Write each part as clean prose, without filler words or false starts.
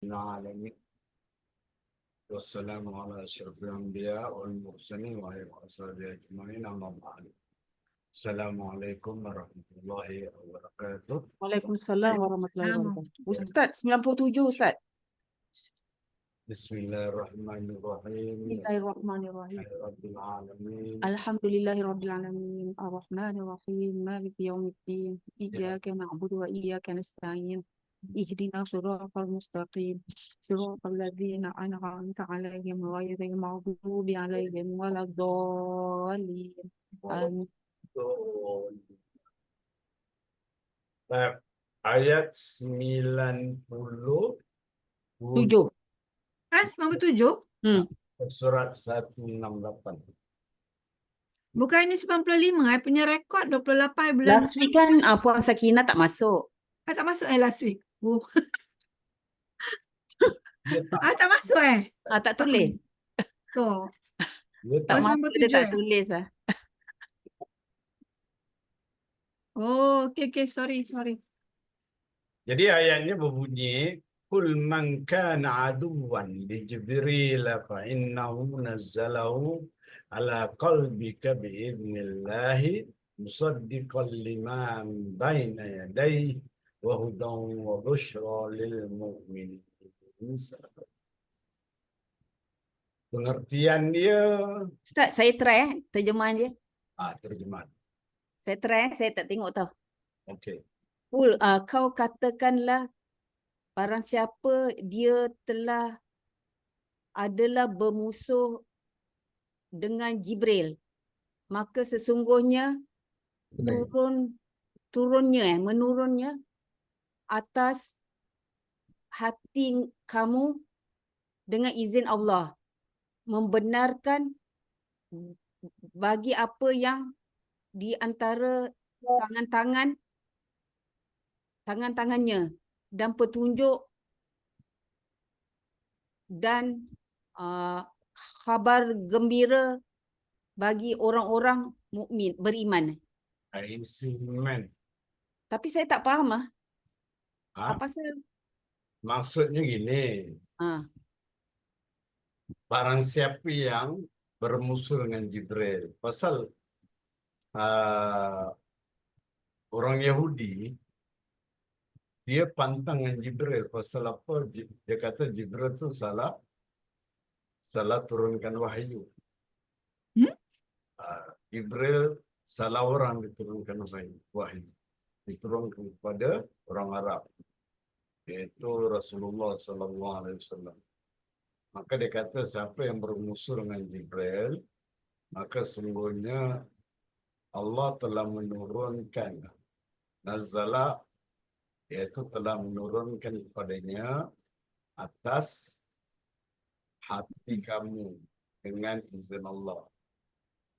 العالمين والسلام على أشرف الأنبياء والمرسلين وعلى أصحابه أجمعين أما بعد. السلام عليكم ورحمة الله وبركاته. Waalaikumsalam warahmatullahi Sama. wabarakatuh. Ustaz, 97 Ustaz. بسم الله الرحمن الرحيم. Bismillahirrahmanirrahim. رب العالمين. Alhamdulillahirrabbilalamin. Ar-Rahmanir-Rahim. Maliki yaumiddin. Iyyaka na'budu wa iyyaka nasta'in. Ihdina shiratal mustaqim. Shiratal ladzina an'amta 'alaihim ghairil maghdubi 'alaihim waladdallin. Amin. Baik, ayat 90 7. Kan 97? surat 168. Bukan ini 95. I punya rekod 28 bulan. Last week kan Puan Sakinah tak masuk. Tak masuk last week. Oh. Dia tak, Tak masuk Tak tulis. Tu. dia Tak tak masuk, dia 97 tak tulis lah. Oh, okay, sorry. Jadi ayatnya berbunyi Kul man kana aduwan li Jibril fa innahu nazzalahu ala qalbika bi'idnillahi musaddiqan lima baina yadayhi wa hudan wa bushra lil mu'minin. Pengertian dia Ustaz, saya try terjemahan dia. terjemahan. Saya try, saya tak tengok tau. Okey. Kau katakanlah barang siapa dia telah adalah bermusuh dengan Jibril, maka sesungguhnya menurunnya atas hati kamu dengan izin Allah, membenarkan bagi apa yang di antara tangan-tangannya dan petunjuk dan khabar gembira bagi orang-orang mukmin beriman. Aiman. Tapi saya tak faham Ha? apa pasal. Maksudnya gini, barang siapa yang bermusuh dengan Jibril, pasal orang Yahudi dia pantang dengan Jibril pasal apa? Dia kata Jibril tu salah turunkan wahyu. Jibril salah orang diturunkan wahyu. Diturunkan kepada orang Arab, yaitu Rasulullah SAW. Maka dia kata siapa yang bermusuh dengan Jibril, maka sungguhnya Allah telah menurunkan nazala, yaitu telah menurunkan kepadanya atas hati kamu dengan izin Allah.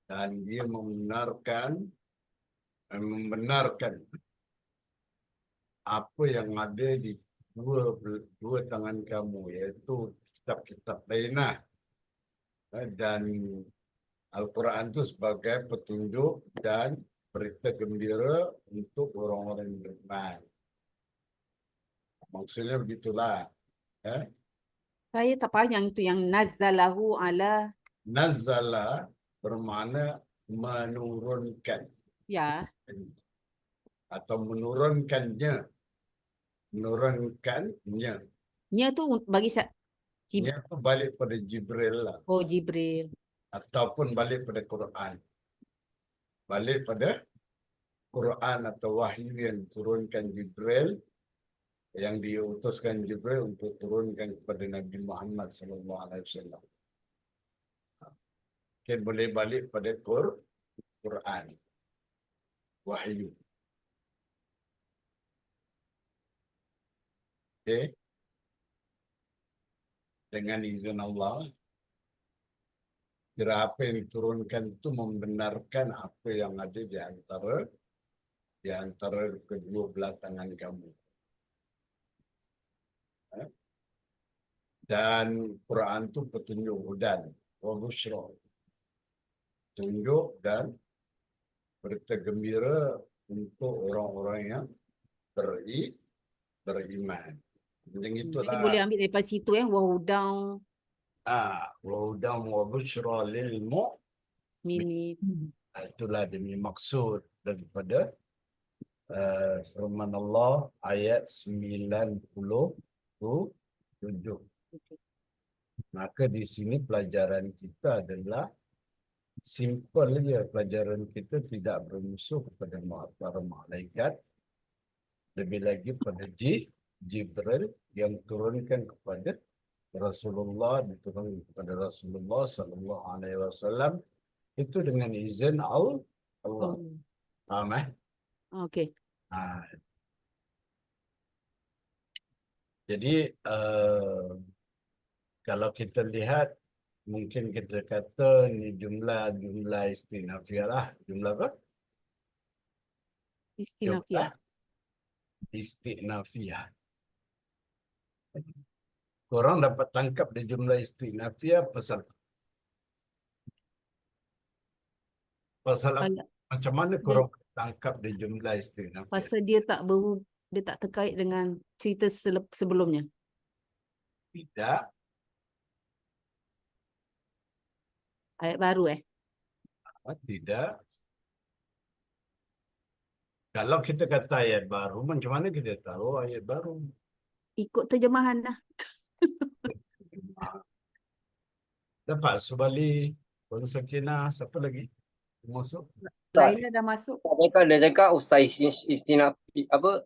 Dan dia membenarkan apa yang ada di dua tangan kamu, yaitu kitab-kitab lainah dan Al-Quran itu sebagai petunjuk dan berita gembira untuk orang-orang yang beriman. Maksudnya begitulah. Saya tak faham yang itu, yang nazzalahu ala. Nazzala bermakna menurunkan. Ya. Atau menurunkannya. Menurunkannya. Nya tu bagi Nya tu balik pada Jibril lah. Oh, Jibril. Ataupun balik pada Quran. Balik pada Quran atau wahyu yang turunkan Jibril, yang diutuskan Jibril untuk turunkan kepada Nabi Muhammad SAW. Kita boleh balik pada Quran, wahyu. Okey. Dengan izin Allah, kira apa yang diturunkan itu membenarkan apa yang ada di antara kedua belah tangan kamu. Dan Quran itu petunjuk hudan wa busyra. Petunjuk dan berita gembira untuk orang-orang yang beriman. Macam Jadi itulah. boleh ambil daripada situ wahudau Wa hudan wa busyra lil mu'min. mini. Itulah demi maksud daripada firman Allah ayat 97. Maka di sini pelajaran kita adalah simple je. Pelajaran kita tidak bermusuh kepada para malaikat. Lebih lagi pada Jibril yang turunkan kepada Rasulullah, diturunkan kepada Rasulullah sallallahu alaihi wasallam itu dengan izin Allah. Oh, Faham okey. Jadi kalau kita lihat mungkin kita kata ni jumlah istinafiyah lah. Jumlah apa? Istinafiyah. Istinafiyah. Korang dapat tangkap di jumlah istinafiyah pasal apa? Kalau- Macam mana korang tangkap di jumlah istinafiyah? Pasal dia tak terkait dengan cerita sebelumnya. Tidak. Ayat baru Tidak. Kalau kita kata ayat baru, macam mana kita tahu ayat baru? Ikut terjemahan dah. Dapat Subali, Puan Sakinah, siapa lagi? Masuk. Laila dah masuk. Dia cakap Ustaz istinaf apa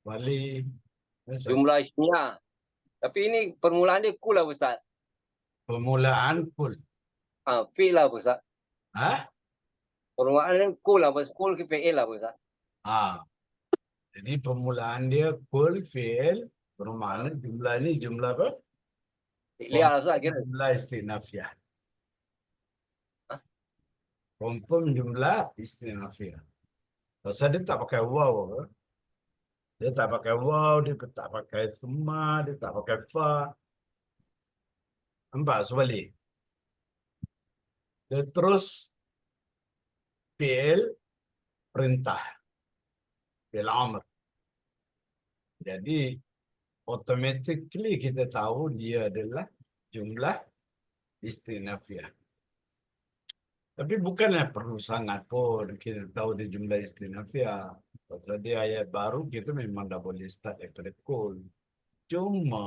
Wali. jumlah istinaf. Tapi ini permulaan dia kul lah Ustaz. Permulaan kul. Fi'il lah Ustaz. Permulaan dia kul lah, kul ke fi'il lah Ustaz. Jadi permulaan dia kul, fi'il, bermakna jumlah ni jumlah apa? Lihat lah Ustaz kira. Jumlah istinafiyah. Confirm jumlah istinafiyah. Pasal dia tak pakai waw apa? Dia tak pakai waw, dia tak pakai thumma, dia tak pakai fa. Nampak Subali? Dia terus fi'il perintah. Fi'il amr. Jadi automatically kita tahu dia adalah jumlah istinafiyah. Tapi bukanlah perlu sangat pun kita tahu dia jumlah istinafiyah. Kalau dia ayat baru kita memang dah boleh start daripada kul. Cuma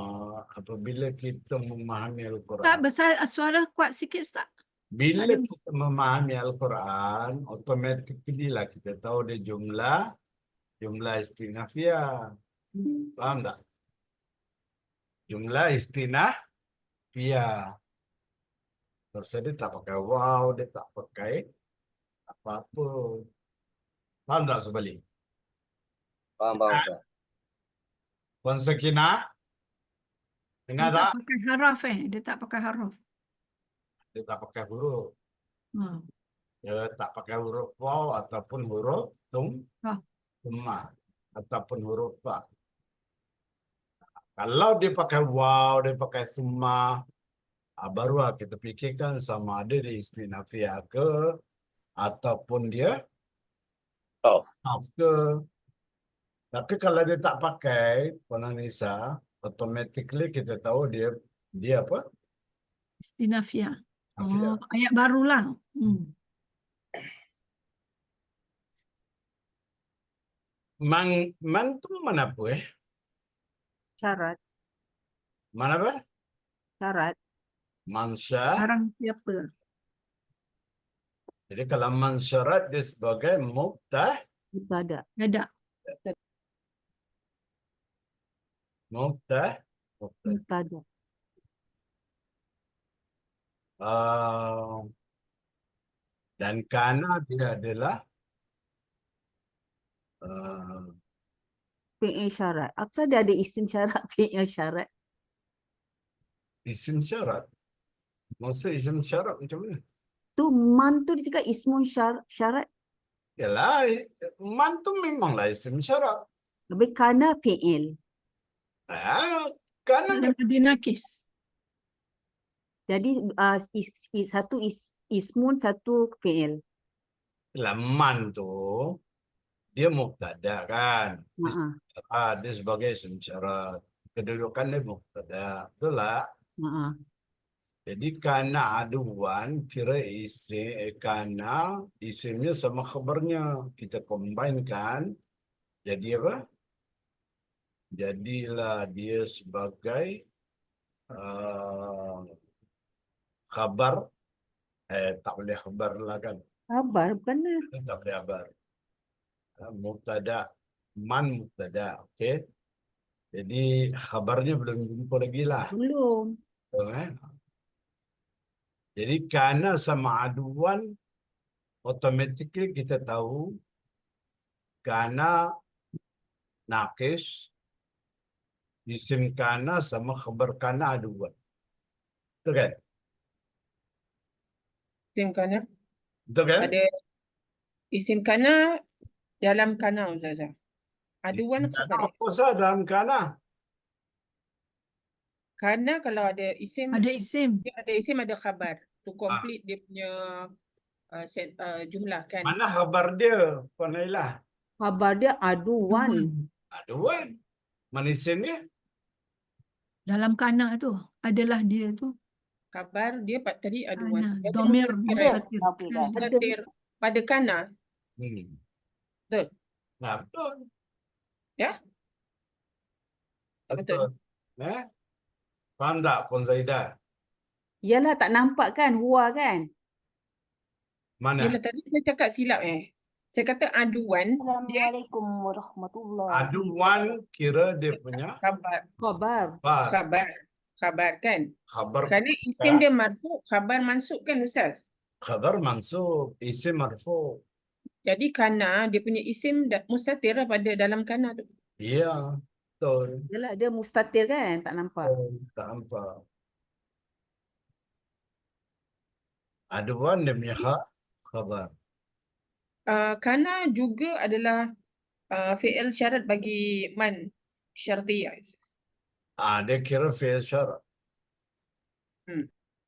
apabila kita memahami Tak Al-Quran, besar suara kuat sikit tak? bila Ada- kita memahami Al-Quran, automatically lah kita tahu dia jumlah istinafiyah. Faham tak? Jumlah istinafiyah. Pasal dia tak pakai wow, dia tak pakai apa-apa. Faham tak Subali? Faham Ustaz. Puan Sakinah? Dengar Dia tak tak? pakai haraf dia tak pakai haraf. Dia tak pakai huruf. Hmm. Dia tak pakai huruf waw ataupun huruf Ah. thumma ataupun huruf fa. Kalau dia pakai waw, dia pakai thumma, barulah kita fikirkan sama ada dia istinafiyah ke ataupun dia Off. off ke. Tapi kalau dia tak pakai, Puan Anissa, automatically kita tahu dia apa? Istinafiyah. Afiyah. Ayat barulah. Man tu mana apa Syarat. Mana apa? Syarat. Mansya. Barang siapa? Jadi kalau mansyarat dia sebagai Mubtada. Ada. mubtada. Mubtada. Dan kana dia adalah Fi'il syarat. Apa dia ada isim syarat, fi'il syarat? isim syarat. Maksud isim syarat macam mana? Tu man tu dia cakap ismun syarat. Yalah, man tu memanglah isim syarat. Lebih kana fi'il. Kana Dalam dinakis. Jadi satu ismun, satu fi'il. man tu dia mubtada kan. Ha. Dia sebagai isim syarat. kedudukannya mubtada. Betul lah. Ha. Jadi kana aduan kira kana isimnya sama khabarnya. Kita combine kan. Jadi apa? Jadilah dia sebagai khabar. Tak boleh khabar lah kan. Khabar bukan lah. Tak boleh khabar. Mubtada. Man mubtada. Okey. Jadi khabarnya belum jumpa lagi lah. Belum. Betul, eh? Jadi kana sama aduan automatically kita tahu kana nakis isim kana sama khabar kana aduan. Betul kan? Isim kana Betul kan? ada isim kana dalam kana Ustazah. Aduan khabar. Apa sah dalam kana? Kana kalau ada isim Ada isim. dia ada isim ada khabar to complete dia punya jumlah kan. Mana khabar dia? Panailah. Khabar dia aduan. Aduan. Mana isim dia? Dalam kanak tu adalah dia tu. Khabar dia tadi aduan. Kana. Dia tu Domir mustatir. mustatir. Mustatir pada kana. Betul. Nah, betul. Ya? Tak betul. Eh? Faham tak, Puan Zaidah? Yalah tak nampak kan huwa kan? Mana? Yelah tadi saya cakap silap Saya kata aduan dia Assalamualaikum warahmatullahi. Aduan kira dia punya khabar. Khabar. khabar. Khabar kan. Khabar, Kerana isim dia marfu, khabar mansub kan Ustaz? khabar mansub, isim marfu. Jadi kana dia punya isim mustatir lah pada dalam kana tu. Iya, betul. Yalah dia mustatir kan? Tak nampak. Tak nampak. Aduan dia punya khabar. Kana juga adalah fi'il syarat bagi man syartiyah. Dia kira fi'il syarat.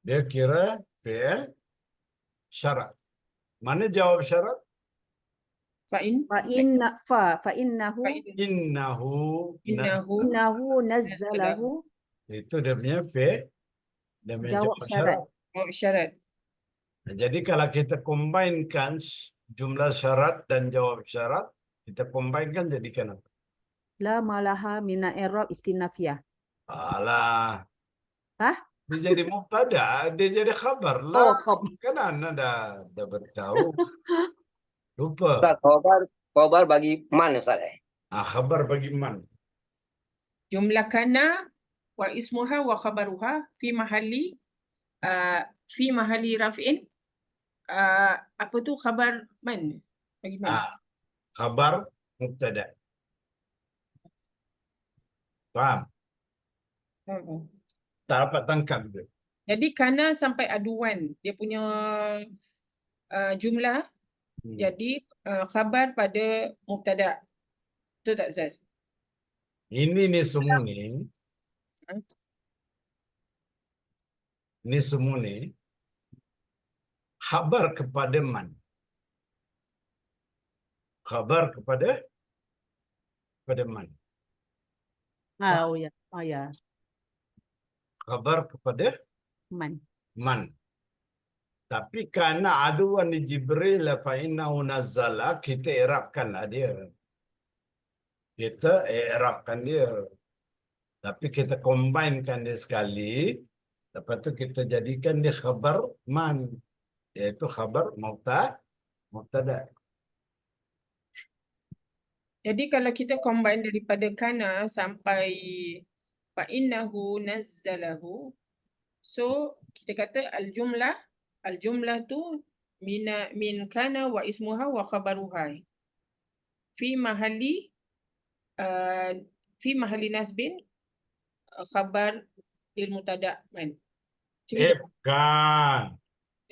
Dia kira fi'il syarat. Mana jawab syarat? Fa'in Fa innahu innahu nazzalahu itu dia punya fi'il, dia punya Jawab jawab syarat. syarat. syarat. Jadi kalau kita combinekan jumlah syarat dan jawab syarat, kita combinekan jadikan apa? la malaha mina i'rab istinafiyah. Alah. Hah? Dia jadi mubtada, dia jadi khabar lah. Oh, khabar. Kan anda dah beritahu. Lupa. Ustaz, khabar bagi man Ustaz. Khabar bagi man. Jumlah kana wa ismuha wa khabaruha fi mahalli raf'in apa tu khabar man bagi man. Khabar mubtada. Faham? Tak dapat tangkap dia. Jadi kana sampai aduan dia punya jumlah jadi khabar pada mubtada. Betul tak Ustaz? Ini semua ni. Ini semua ni khabar kepada man. Khabar kepada man. Oh ya. Oh ya. Khabar kepada man. Tapi karena aduan di Jibril fa innahu nazzala, kita i'rabkanlah dia. Kita i'rabkan dia. Tapi kita combinekan dia sekali. Lepas tu kita jadikan dia khabar man. Iaitu khabar mubtada. Jadi kalau kita combine daripada kana sampai fa innahu nazzalahu, so kita kata al-jumlah tu min kana wa ismuha wa khabaruha fi mahalli nasbin khabar lil mubtada man. Bukan.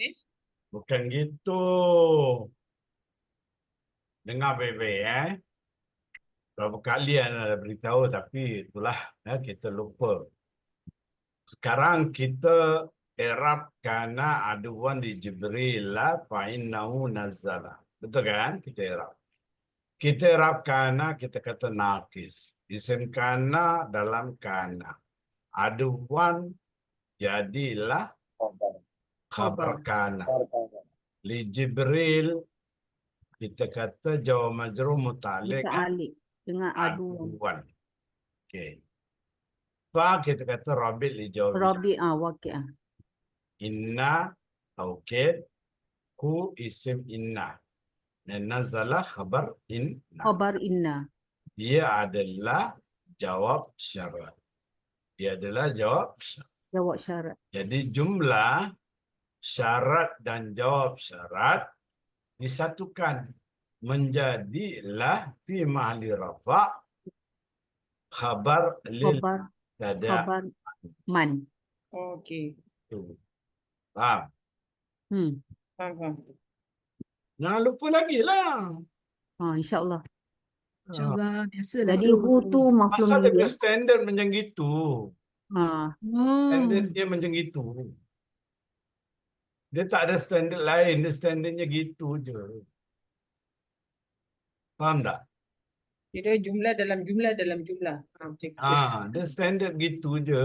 Yes? Bukan gitu. Dengar baik-baik berapa kali anda dah beritahu tapi itulah kita lupa. Sekarang kita i'rab kana aduan di Jibril fa innahu nazzala. Betul kan? Kita i'rab. Kita i'rab kana kita kata naqis. Isim kana dalam kana. Aduan jadilah khabar kana. Li Jibril kita kata jawab majrur muta'alliq Muta'alliq dengan aduan. aduan. Okey. Fa kita kata rabi' li jawab Rabi waqi'ah. inna taukid ku isim inna. Dan nazalah khabar inna. Khabar inna. Dia adalah jawab syarat. Dia adalah jawab syarat. Jawab syarat. Jadi jumlah syarat dan jawab syarat disatukan menjadilah fi mahli rafa' khabar lil Khabar tada. khabar man. Okey. Faham? Faham. Jangan lupa lagi lah. InsyaAllah. InsyaAllah. Biasalah Jadi tu. hu tu maf'ul Pasal dia bihi. punya standard macam gitu. Ha. Standard Oh. dia macam gitu. Dia tak ada standard lain. Dia standardnya gitu je. Faham tak? Kira jumlah dalam jumlah dalam jumlah. Macam tu. Dia standard gitu je.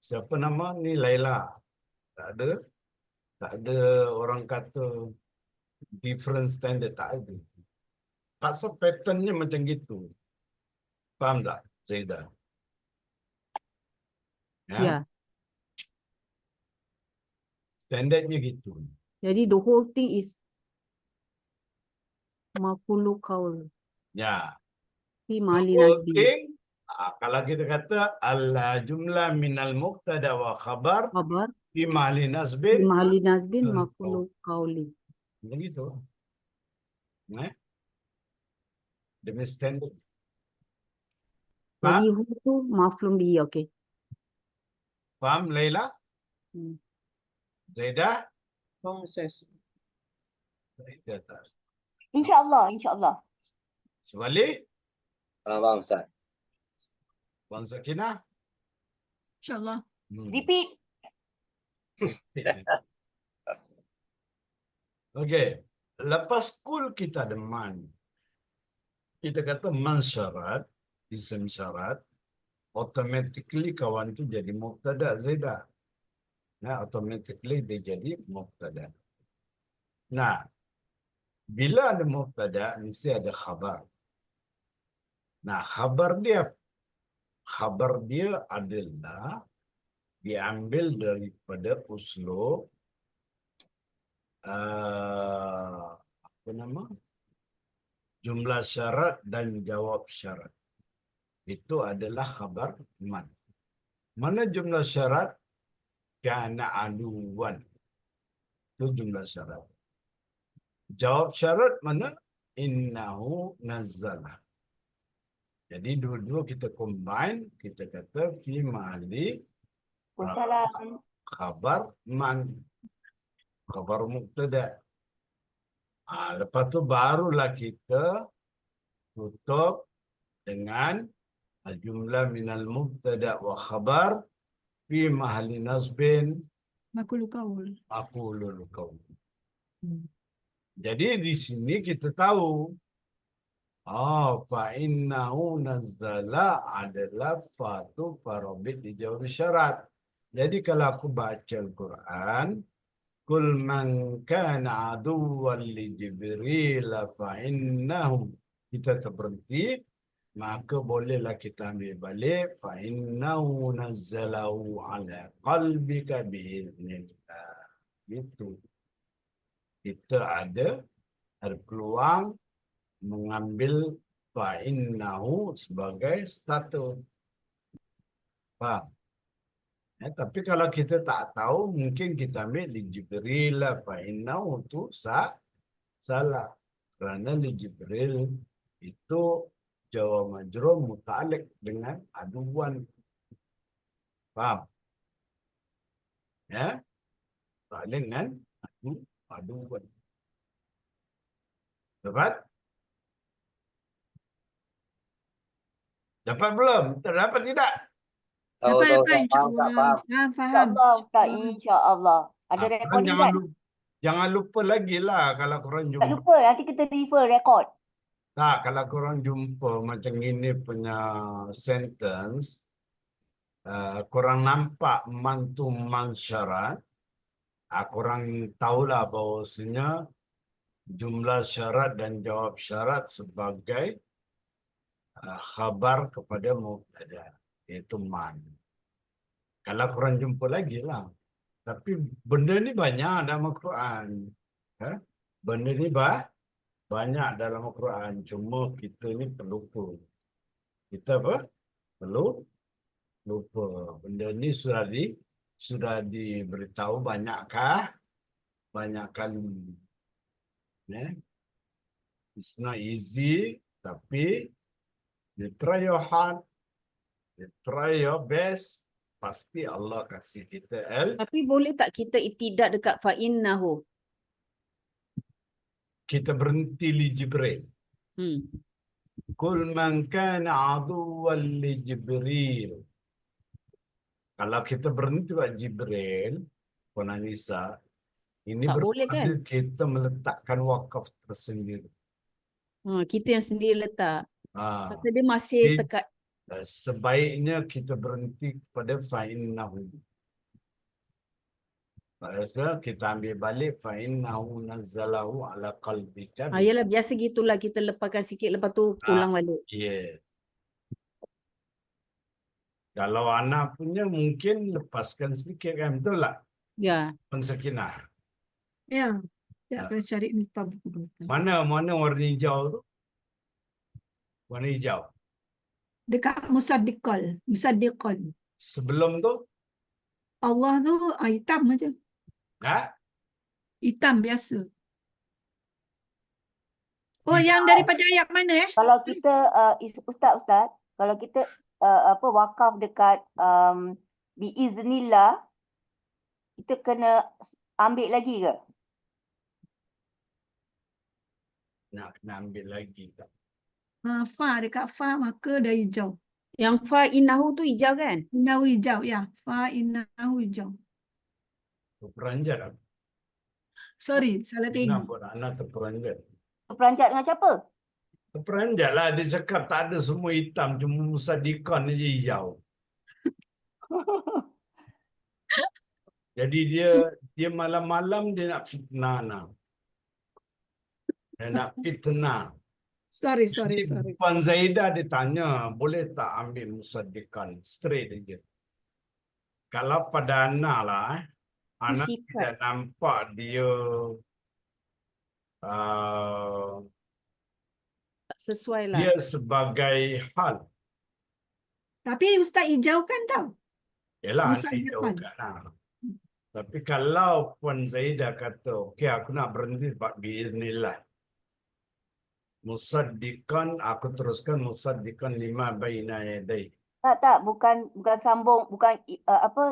Siapa nama ni Laila. Tak ada orang kata different standard. Tak ada. Pasal patternnya macam gitu. Faham tak, Zaidah? Ya. Standardnya gitu. Jadi the whole thing is maqulu qaul Ya. fi mahali Whole nasbi. thing, kalau kita kata al jumlah minal muqtada wa khabar Khabar fi mahli fi nasbin. mahali nasbin Hmm. maqulu qauli. Begitu. Demi standard. Jadi hu tu maf'ul bihi. Okey. Faham, Laila? Zaidah? Faham, Ustaz. Zaidah tak. InsyaAllah, insyaAllah. Subali? Faham, Ustaz. Puan Sakinah? InsyaAllah. Repeat. Okey. Lepas kul kita ada man. Kita kata man syarat, isim syarat, automatically kawan tu jadi mubtada, Zaidah. Automatically dia jadi mubtada. Nah, bila ada mubtada, mesti ada khabar. Nah, khabar dia adalah diambil daripada uslub apa nama? Jumlah syarat dan jawab syarat. Itu adalah khabar man. Mana jumlah syarat? Kana aduwan. Itu jumlah syarat. Jawab syarat mana? Innahu nazzala. Jadi dua-dua kita combine, kita kata fi mahali Wassalam. khabar man. Khabar mubtada. Lepas tu barulah kita tutup dengan jumlah minal mubtada wa khabar fi mahali nasbin Maqulu qaul. maqulul qaul. Jadi di sini kita tahu fa innahu nazzala adalah fatu farabit dijawab syarat. Jadi kalau aku baca Al-Quran, kul man kana aduwwan li Jibril fa innahu, kita terberhenti, maka bolehlah kita ambil balik fa innahu nazzalahu ala qalbika biiznillah. Itu kita ada peluang mengambil fa innahu sebagai status. Faham? Tapi kalau kita tak tahu, mungkin kita ambil li Jibril fa innahu tu salah. Kerana li Jibril itu jawab majrur muta'alliq dengan aduan. Faham? Ya? Muta'alliq dengan aduan. Dapat? Dapat belum? Dapat tidak? Dapat, Tahu, dapat. faham, tak faham. Faham. InsyaAllah, Ustaz. InsyaAllah. Ada Korang recording kan? jangan lupa lagi lah kalau korang Tak jumpa. lupa, nanti kita refer record. Nah, kalau korang jumpa macam ini punya sentence, korang nampak mantu mansyarat, korang tahulah bahawasanya jumlah syarat dan jawab syarat sebagai khabar kepada mubtada, iaitu man. Kalau korang jumpa lagi lah. Tapi benda ni banyak dalam Al-Quran. Benda ni banyak dalam Al-Quran. Cuma kita ni pelupa. Kita apa? Lupa. Benda ni sudah diberitahu banyakkah? Banyak kali. It's not easy, tapi you try your hard, you try your best, pasti Allah kasih kita Tapi boleh tak kita tidak dekat fa'innahu? kita berhenti li Jibril. Kul man kana aduwwan li Jibril. Kalau kita berhenti buat Jibril, Puan Anissa, ini Tak boleh kan? bermakna kita meletakkan wakaf tersendiri. Kita yang sendiri letak. Ha. Pasal dia masih Jadi, tekat. sebaiknya kita berhenti pada fa'innahu. Maksudnya kita ambil balik fa'innahu nazzalahu ala qalbika. Yalah, biasa gitulah, kita lepaskan sikit lepas tu ulang balik. Yeah. Kalau anak punya mungkin lepaskan sedikit kan, betul tak? Ya. Puan Sakinah. Ya. Tak pernah cari minta buku dulu. Mana warna hijau tu? Warna hijau. Dekat Musaddiqal. Sebelum tu? Allah tu hitam aja. Hitam biasa. Oh, yang daripada ayat mana Kalau kita Ustaz, kalau kita wakaf dekat biiznillah, kita kena ambil lagi ke? Nak kena ambil lagi tak? Fa, dekat fa maka dah hijau. Yang fa'innahu tu hijau kan? Innahu hijau, ya. Fa innahu hijau. Terperanjat aku. Sorry, salah tengok. Kenapa anak terperanjat? Terperanjat dengan siapa? Terperanjat lah. Dia cakap tak ada semua hitam. Cuma Musaddiqan je hijau. Jadi dia malam-malam dia nak fitnah nak. Dia nak fitnah. Sorry. Jadi Puan Zaidah dia tanya, boleh tak ambil Musaddiqan? Straight aja. Kalau pada anak lah, anak sifat. tidak nampak dia Tak sesuai lah. dia sebagai hal. Tapi Ustaz hijaukan tau. Yalah, anak Musaddiqan. hijaukan lah. Tapi kalau Puan Zaidah kata, okey aku nak berhenti sebab biiznillah. Musaddiqan, aku teruskan Musaddiqan lima baina yadai. Tak, bukan sambung,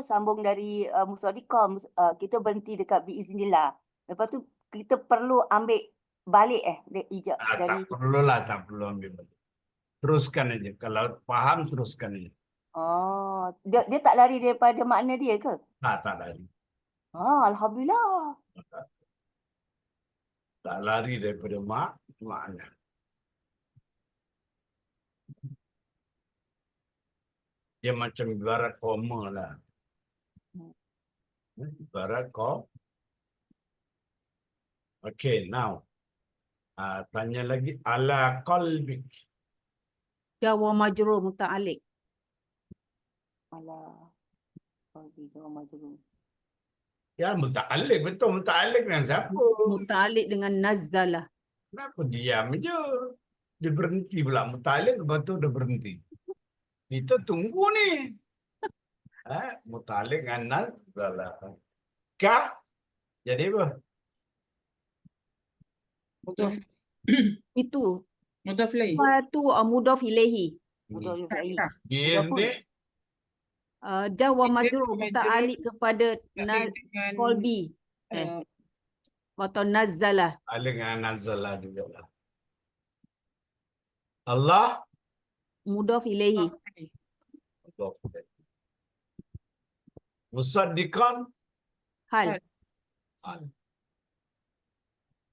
sambung dari Musaddiqah. Kita berhenti dekat biiznillah. Lepas tu kita perlu ambil balik dari Tak perlu ambil balik. Teruskan aja. Kalau faham, teruskan aja. Oh, dia tak lari daripada makna dia ke? Tak lari. Alhamdulillah. Tak lari daripada makna. Dia macam ibarat koma lah. Ibarat koma. Okay, now. Tanya lagi. Ala qalbik. Jawa majrur muta'alliq. Alah. Ya, muta'alliq. Betul, muta'alliq dengan siapa? Muta'alliq dengan nazzalah. Kenapa diam je? Dia berhenti pula muta'alliq, lepas tu dia berhenti. Kita tunggu ni. Muta'alliq dengan nazzalah. Kah? Jadi apa? Mudhaf. Itu. Mudhaf lain. Itu mudhaf ilaihi. Ini Jawa Kita majrur majrur muta'alliq kepada dengan qalbi. Atau nazzalah. alih dengan nazzalah juga lah. Allah Mudhaf ilaihi. Musaddiqan Hal.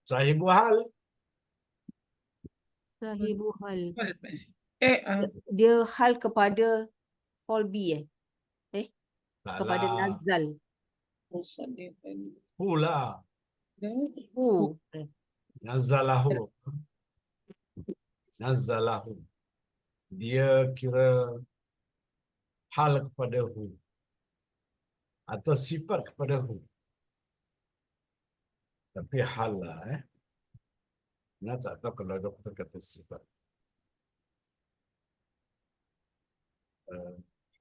sahibu hal Sahibu hal. Qalb. Dia hal kepada qalbi kepada Salah. nazal. Musaddiqan. Hula. Hu. Nazzalahu. Nazzalahu. Dia kira hal kepada hu. Atau sifat kepada hu. Tapi hal lah. Nak tak tahu kalau doktor kata sifat.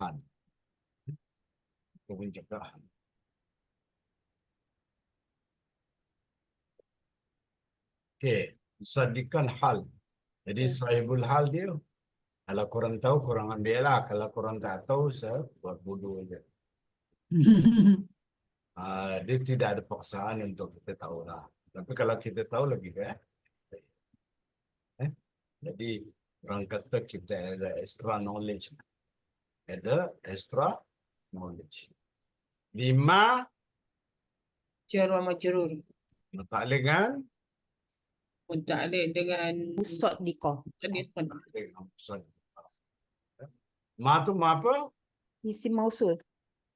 Han. Kau pun cakap han. Okey. Musaddiqan hal. Jadi sahibul hal dia. Kalau korang tahu, korang ambil lah. Kalau korang tak tahu, saya buat bodoh je. Dia tidak ada paksaan untuk kita tahu lah. Tapi kalau kita tahu lagi kan. Jadi orang kata kita ada extra knowledge. Ada extra knowledge. 5. Jar wa majrur. Muta'alliqan Muta'alliq dengan Musaddiqah. musaddiqan. Ma tu ma apa? Isim mausul.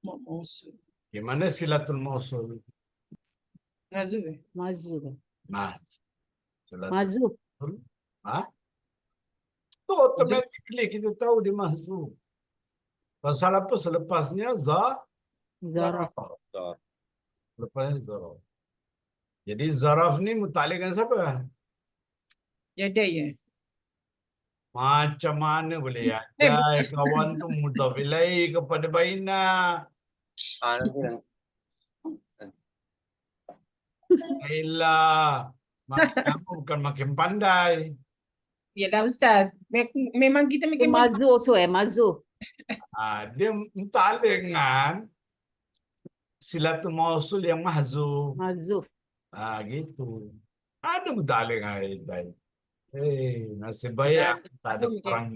Mausul. Gimana silatul mausul? Nazuf. Mazuf. Ma. Silatul Mazuf. mausul. Ha? Tu automatically kita tahu dia mahzuf. Pasal apa selepasnya Zaraf. zaraf. Lepasnya zaraf. Jadi zaraf ni muta'alliqan siapa? Yadai. Macam mana boleh ada kawan tu mudhaf ilaih kepada baina. Nanti. Elah. Makin lama bukan makin pandai. Yalah Ustaz. Memang kita makin Mazuf also mazuf. Dia muta'alliq dengan silatul mausul yang mahzuf. Mazuf. Gitu. Ada muta'alliq dengan ilaih. Nasib baik aku tak ada Mungkin. perang,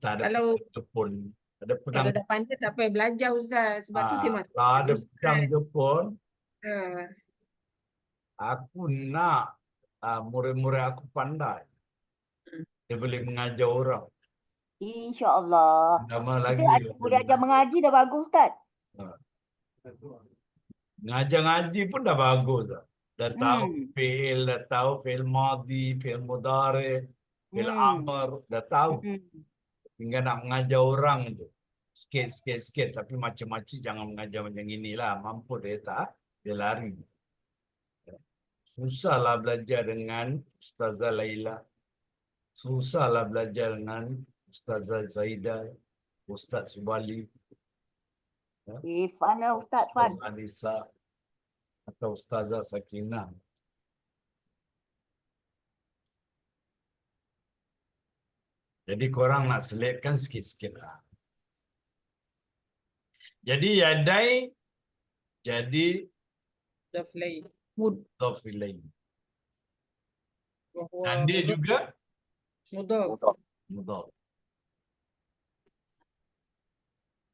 tak ada Kalau- pedang Jepun. Ada pedang. Kalau dah pandai tak payah belajar Ustaz. Sebab tu saya masuk. Kalau ada Ustaz. pedang Jepun, Ah, aku nak murid-murid aku pandai. Dia boleh mengajar orang. InsyaAllah. Lama Kita lagi. boleh ajar mengaji dah bagus Ustaz. Ngajar ngaji pun dah bagus dah. Dah tahu fi'il, dah tahu fi'il madhi, fi'il mudhari, fi'il amr, dah tahu. Tinggal nak mengajar orang tu. Sikit. Tapi macam-macam jangan mengajar macam inilah. Mampu dia tak, dia lari. Susahlah belajar dengan Ustazah Laila. Susahlah belajar dengan Ustazah Zaidah, Ustaz Subali, Fana Ustaz Fan. Ustazah Anissa atau Ustazah Sakinah. Jadi korang nak selitkan sikit-sikit lah. Jadi yadai jadi Mudhaf ilaih. mudhaf ilaih. Wa huwa Dan dia juga mudhaf. mudhaf.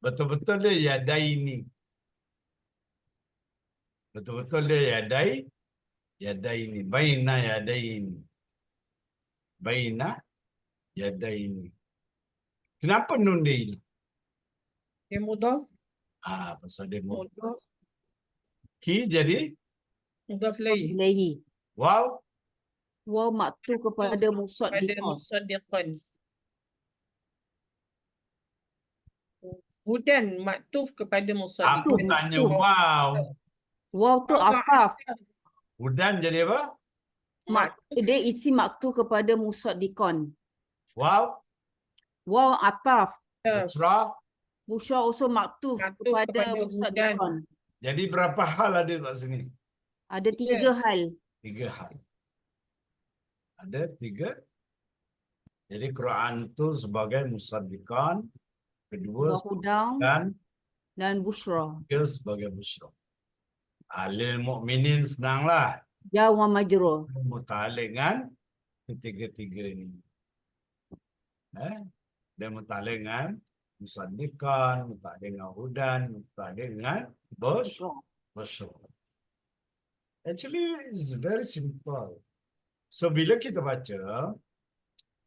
Betul-betul dia yadai ni. Betul-betul dia yadai ni. Baina yadai ni. Baina yadai ni. Kenapa nun dia ini? Dia mudhaf. Pasal dia mudhaf. Mudhaf. Ki jadi Mudhaf ilaih. Ilaihi. waw. Waw maktu kepada Pada musaddiqah. musaddiqan. Hudan maktuf kepada Aku musaddiqan. tanya waw. Waw tu ataf. Hudan jadi apa? Dia isi maktu kepada musaddiqan. Waw. Waw ataf. Busra. Busyra also maktuf Maktuf kepada kepada musaddiqan. Jadi berapa hal ada kat sini? Ada 3 hal. 3 hal. Ada 3. Jadi Quran tu sebagai musaddiqan, kedua Wa hudam dan busyra. ketiga sebagai busra. Lil mukminin senanglah. Ya wa majrur. Muta'alliq dengan ketiga-tiga ini. Dia muta'alliq dengan musaddiqan, muta'alliq dengan hudan, muta'alliq dengan busra. Actually, it's very simple. So, bila kita baca,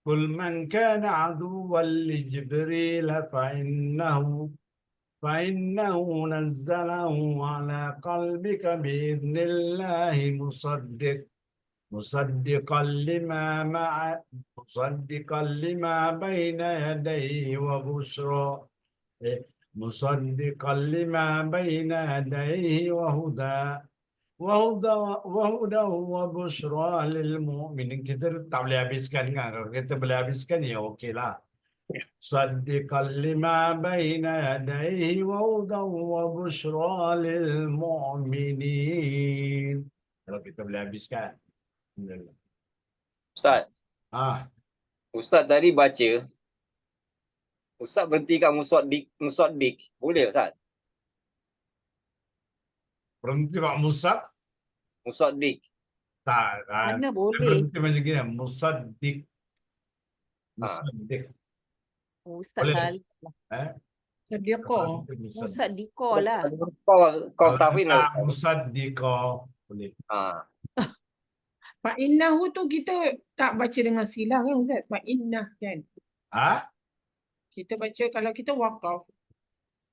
قل من كان عدوا لجبريل فإنه نزله على قلبك بإذن الله مصدقا لما بين يديه وبشرى مصدقا لما بين يديه وهدى وبشرى للمؤمنين. Kita tak boleh habiskan kan. Kalau kita boleh habiskan ya okey lah. مصدقا لما بين يديه وهدى وبشرى للمؤمنين. Kalau kita boleh habiskan. Alhamdulillah. Ustaz, Ustaz tadi baca, Ustaz berhenti kat musaddiq. Boleh Ustaz? Berhenti Pak Musab? Musaddiq. Tak. Mana boleh? Berhenti macam gini. Musaddiq. Ustaz Boleh. salah. Sadiqah. Ustaz Diko lah. Kau tahwin lah. Musaddiqa. Boleh. Fa'innahu tu kita tak baca dengan silang kan Ustaz? Fa'innah kan? Kita baca kalau kita waqaf.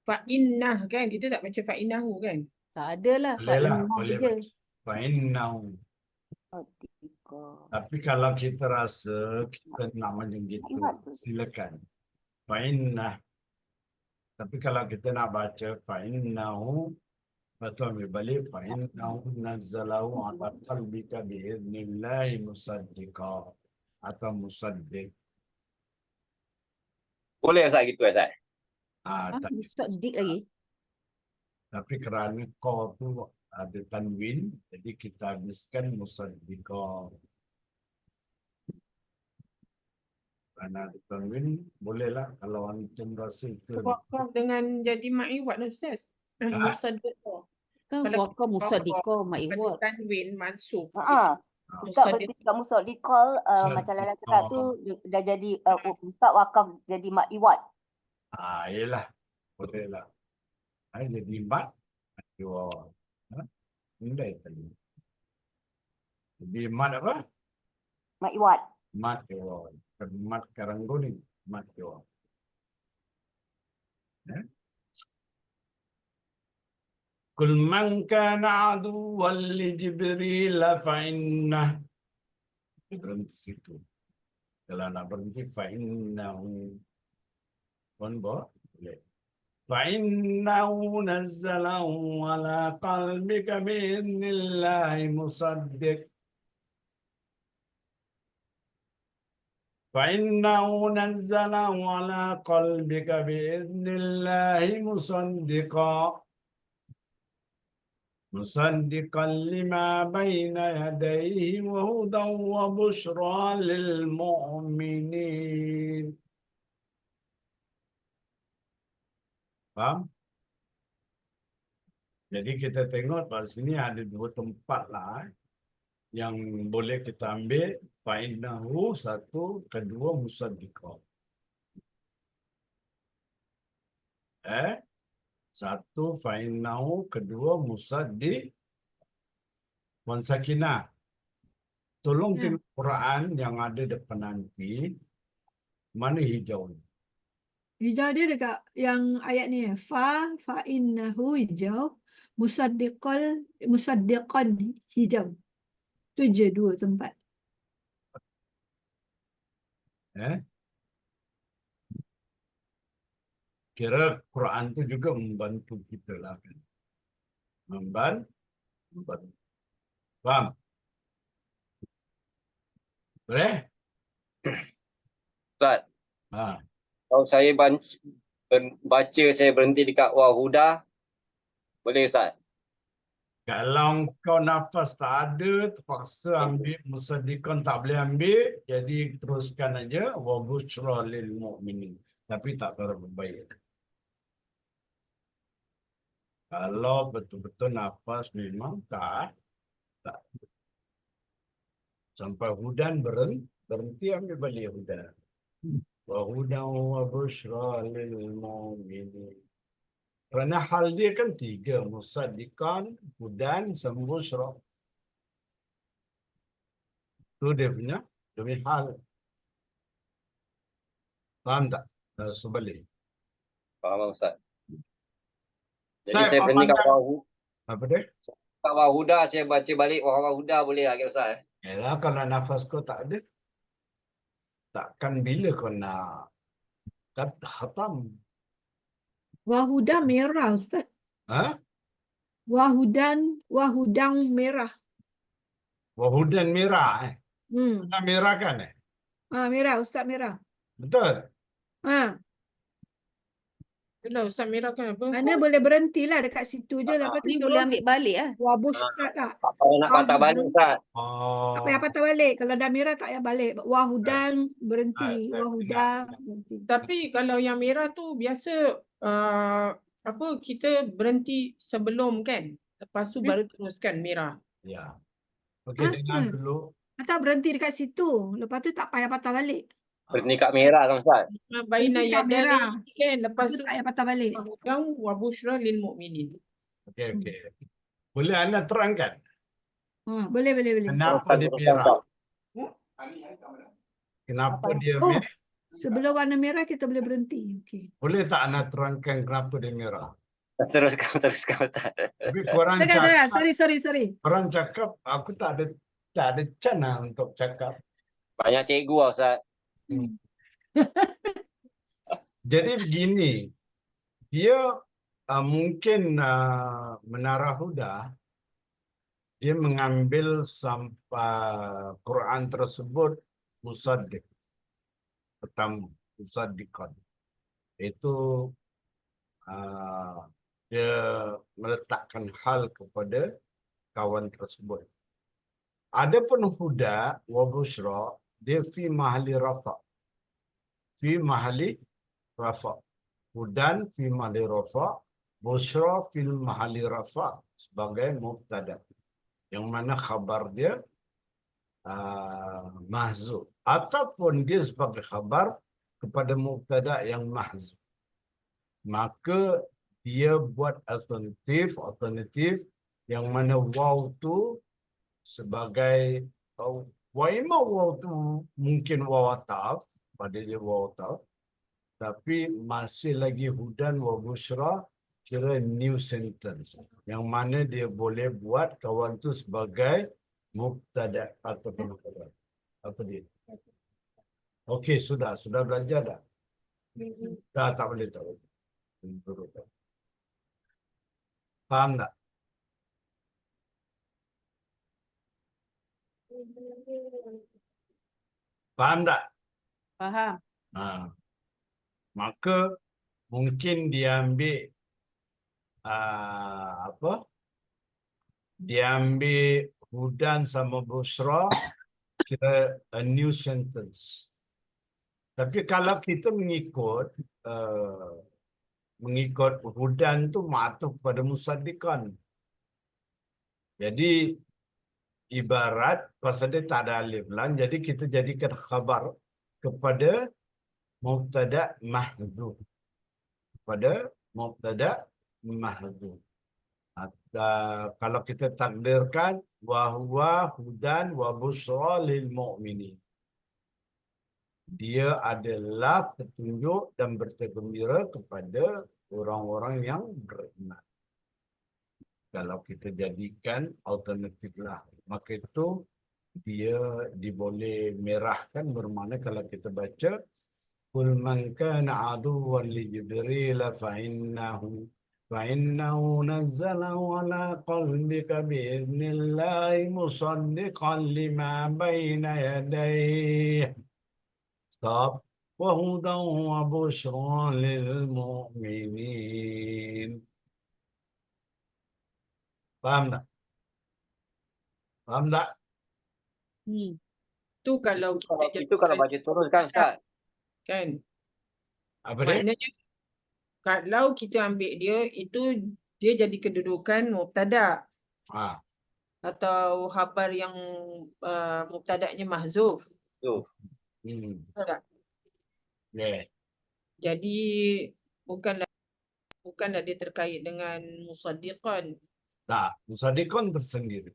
Fa'innah kan? Kita tak baca fa'innahu kan? Tak ada lah. Boleh lah. Fa'innah Boleh je. Fa'innahu. Sadiqa. Tapi kalau kita rasa kita nak macam gitu, silakan. Fa'innah. Tapi kalau kita nak baca fa'innahu, betul ambil balik fa'innahu nazzalahu ala qalbika bi'idnillahi musaddiqa atau musaddiq. Boleh Ustaz gitu Ustaz? Ustaz Dik lagi. Tapi kerana qa tu ada tanwin, jadi kita habiskan musaddiqa. Kerana ada tanwin, bolehlah kalau antum rasa itu. Waqaf dengan jadi ma'iwat lah Ustaz. Musaddiqah. Kan Kalau waqaf musaddiqah ma'iwat. Tanwin mansub. Ustaz berhenti kat musaddiqah, macam Lala cakap tu dah jadi Ustaz wakaf jadi ma'iwat. Yelah. Bolehlah. Jadi mat. Benda tadi. Jadi mat apa? Ma'iwat. Mat iwal. Mat karanggoning. Mat iwal. Kul man kana aduwwan li Jibril fa'innah. Berhenti situ. Kalau nak berhenti fa'innahu. Pun boleh. فإنه نزله على قلبك بإذن الله فإنه نزله على قلبك بإذن الله مصدقا لما بين يديه وهدى وبشرى للمؤمنين. Faham? Jadi kita tengok pada sini ada dua tempat lah yang boleh kita ambil. Fa'innahu satu, kedua musaddiqah. Satu fa'innahu, kedua musaddiq. Wan Sakinah. Tolong tengok Quran yang ada depan nanti. Mana hijau? Hijau dia dekat yang ayat ni. Fa innahu hijau. Musaddiqan hijau. Tu je dua tempat. Kira Quran tu juga membantu kita lah kan. Membantu. Faham? Boleh? Ustaz, Ha. kalau saya baca saya berhenti dekat wahuda, boleh Ustaz? Kalau kau nafas tak ada, terpaksa ambil musaddiqan, tak boleh ambil, jadi teruskan aja wa busyra lil mu'minin. Tapi tak berapa baik. Kalau betul-betul nafas memang tak. Sampai hudan berhenti ambil balik hudan. Wa hudan wa busyra lil mu'minin. Kerana hal dia kan tiga. Musaddiqan, hudan, sama busyra. Itu dia punya demi hal. Faham tak? Sebalik. Faham Ustaz. Jadi Tak, saya apa berhenti kat pandang? Apa dia? wahuda, saya baca balik wahuda boleh lah Ustaz. Yalah, kalau nafas kau tak ada, takkan bila kau nak khatam. Wahuda merah, Ustaz. Ha? Wahudang merah. Wahudan merah. Hmm. Warna merah kan? Merah, Ustaz merah. Betul? Itulah Ustaz Mira kan apa? Mana boleh berhenti lah dekat situ je. Lepas tu Ni boleh terus ambil balik lah. wabush tak. Tak payah nak patah balik Ustaz. Oh. Tak payah patah balik. Kalau dah merah tak payah balik. Wahudan berhenti. Wahuda berhenti. Tapi kalau yang merah tu biasa apa kita berhenti sebelum kan? Lepas tu baru teruskan merah. Ya. Okey, dengar dulu. Atau berhenti dekat situ. Lepas tu tak payah patah balik. Berhenti kat merah kan Ustaz. Baina Berhenti kat merah. yadari kan? Lepas Lepas tu tu tak payah patah balik. wahudan wa busyra lil mu'minin. Okey. Boleh anda terangkan Boleh. kenapa dia merah? Kenapa dia Oh, merah? sebelum warna merah kita boleh berhenti. Okey. Boleh tak anda terangkan kenapa dia merah? Teruskan Ustaz. Tapi korang Dengar. cakap, Sorry. korang cakap aku tak ada cana untuk cakap. Banyak cikgu lah Ustaz. Jadi begini, dia mungkin Menara Huda dia mengambil sampai Quran tersebut musaddiq pertama, musaddiqan. Itu dia meletakkan hal kepada kawan tersebut. Adapun Huda wa Busyra dia fi mahali rafa. Fi mahali rafa. Hudan fi mahali rafa, Busyra fil mahali rafa sebagai mubtada. Yang mana khabar dia mahzuf ataupun dia sebagai khabar kepada mubtada yang mahzuf. Maka dia buat alternatif yang mana waw tu sebagai waw tu mungkin waw ataf, pada dia waw ataf, tapi masih lagi hudan wa busyra kira new sentence yang mana dia boleh buat kawan tu sebagai mubtada atau penukar. Apa dia? Okey, sudah belajar dah? Dah tak boleh. Faham tak? Faham tak? Faham. Maka mungkin dia ambil dia ambil hudan sama busyra kira a new sentence. Tapi kalau kita mengikut hudan tu ma'tuf pada musaddiqan. Jadi ibarat pasal dia tak ada alif lam, jadi kita jadikan khabar kepada mubtada mahdzuf. Pada mubtada mahdzuf. Kalau kita takdirkan wa huwa hudan wa busyra lil mu'minin. Dia adalah petunjuk dan berita gembira kepada orang-orang yang beriman. Kalau kita jadikan alternatif lah, maka itu dia diboleh merahkan, bermakna kalau kita baca qul man kana aduwwan li jibril fa innahu nazzalahu ala qalbika bi idnillahi musaddiqan lima baina yadayhi wa hudan wa busyra lil mu'minin. Faham tak? Faham tak? Tu kalau kita Itu kalau baca teruskan Ustaz. kan. Apa dia? Maknanya kalau kita ambil dia itu dia jadi kedudukan mubtada atau khabar yang mubtada'nya mahzuf. Betul tak? Yeah. Jadi bukanlah dia terkait dengan musaddiqan. Tak, musaddiqan tersendiri.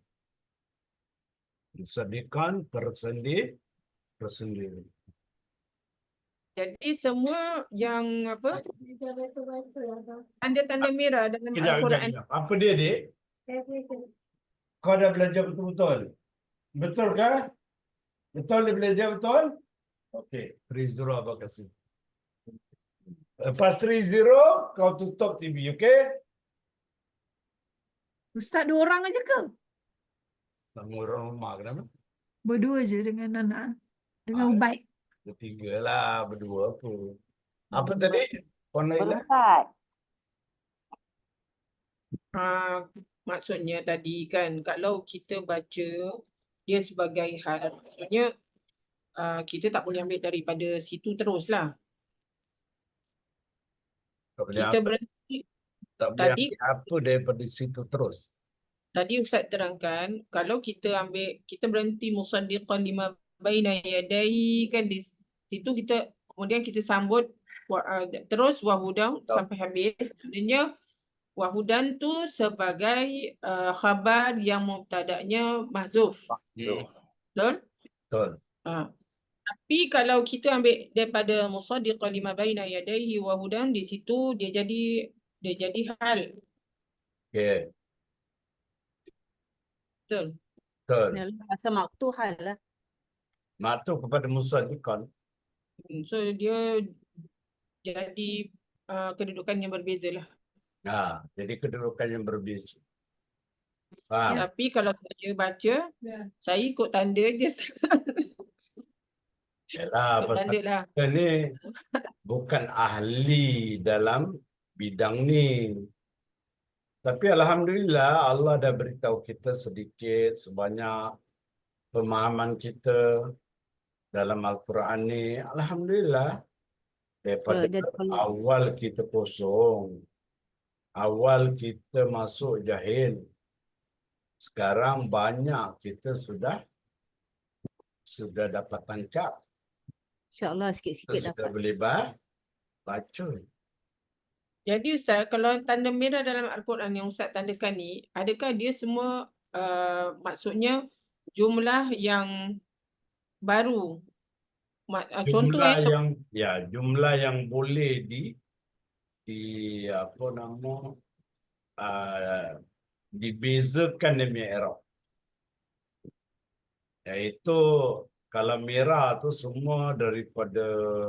Musaddiqan tersendiri. Jadi semua yang apa tanda-tanda merah dalam Al-Quran. Apa dia, Dik? Kau dah belajar betul-betul? Betul kah? Betul dia belajar betul? Okey, 3-0 abang kasih. Lepas 3-0, kau tutup TV, okey? Ustaz 2 orang aja ke? Sama orang rumah, kenapa? Berdua je dengan anak. Dengan Ubaid. Bertiga lah, berdua apa. Apa tadi? Puan Laila? Berempat. Maksudnya tadi kan kalau kita baca dia sebagai hal, maksudnya kita tak boleh ambil daripada situ teruslah. Tak boleh Kita ambil, berhenti tak boleh tadi ambil apa daripada situ terus. tadi Ustaz terangkan kalau kita berhenti musaddiqan lima baina yadayhi kan di situ kita kemudian kita sambut terus wahudan sampai habis. Sebenarnya wahudan tu sebagai khabar yang mubtada'nya mahzuf. Betul? Betul. Tapi kalau kita ambil daripada musaddiqan lima baina yadayhi wahudan di situ dia jadi hal. Okey, Betul. betul. Yalah, pasal waktu hal lah. Matu kepada musaddiqan. So dia jadi kedudukan yang berbeza lah. Jadi kedudukan yang berbeza. Faham? Tapi kalau saya baca, saya ikut tanda je. Yalah, Ikut tanda pasal lah. kita ni bukan ahli dalam bidang ni. Tapi Alhamdulillah Allah dah beritahu kita sedikit sebanyak pemahaman kita dalam Al-Quran ni. Alhamdulillah. Daripada Jadi kalau awal kita kosong. Awal kita masuk jahil. Sekarang banyak kita sudah dapat tangkap. insyaAllah Kita sikit-sikit sudah dapat. boleh baca. Jadi Ustaz, kalau tanda merah dalam Al-Quran yang Ustaz tandakan ni, adakah dia semua maksudnya jumlah yang baru? Contoh Jumlah yang boleh apa nama dibezakan demi i'rab. Iaitu kalau merah tu semua daripada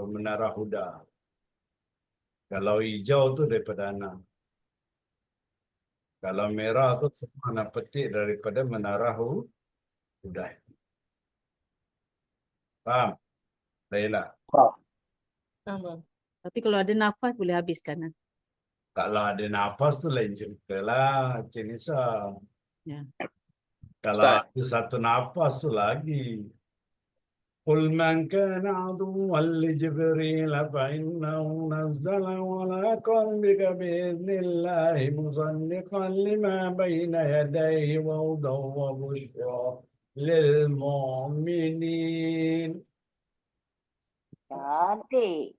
Menara Huda. Kalau hijau tu daripada Ana. Kalau merah tu semua nak petik daripada Menara Huda. Faham? Laila. Faham. Tapi kalau ada nafas boleh habiskan lah. Kalau ada nafas tu lain cerita lah, Cik Nisa. Ya. Kalau ada satu nafas tu lagi. Qul man kana aduwwan li Jibril fa innahu nazzala ala qalbika bi'idhnillahi musaddiqan lima bayna yadayhi wa hudan wa bushra lil mu'minin. Cantik.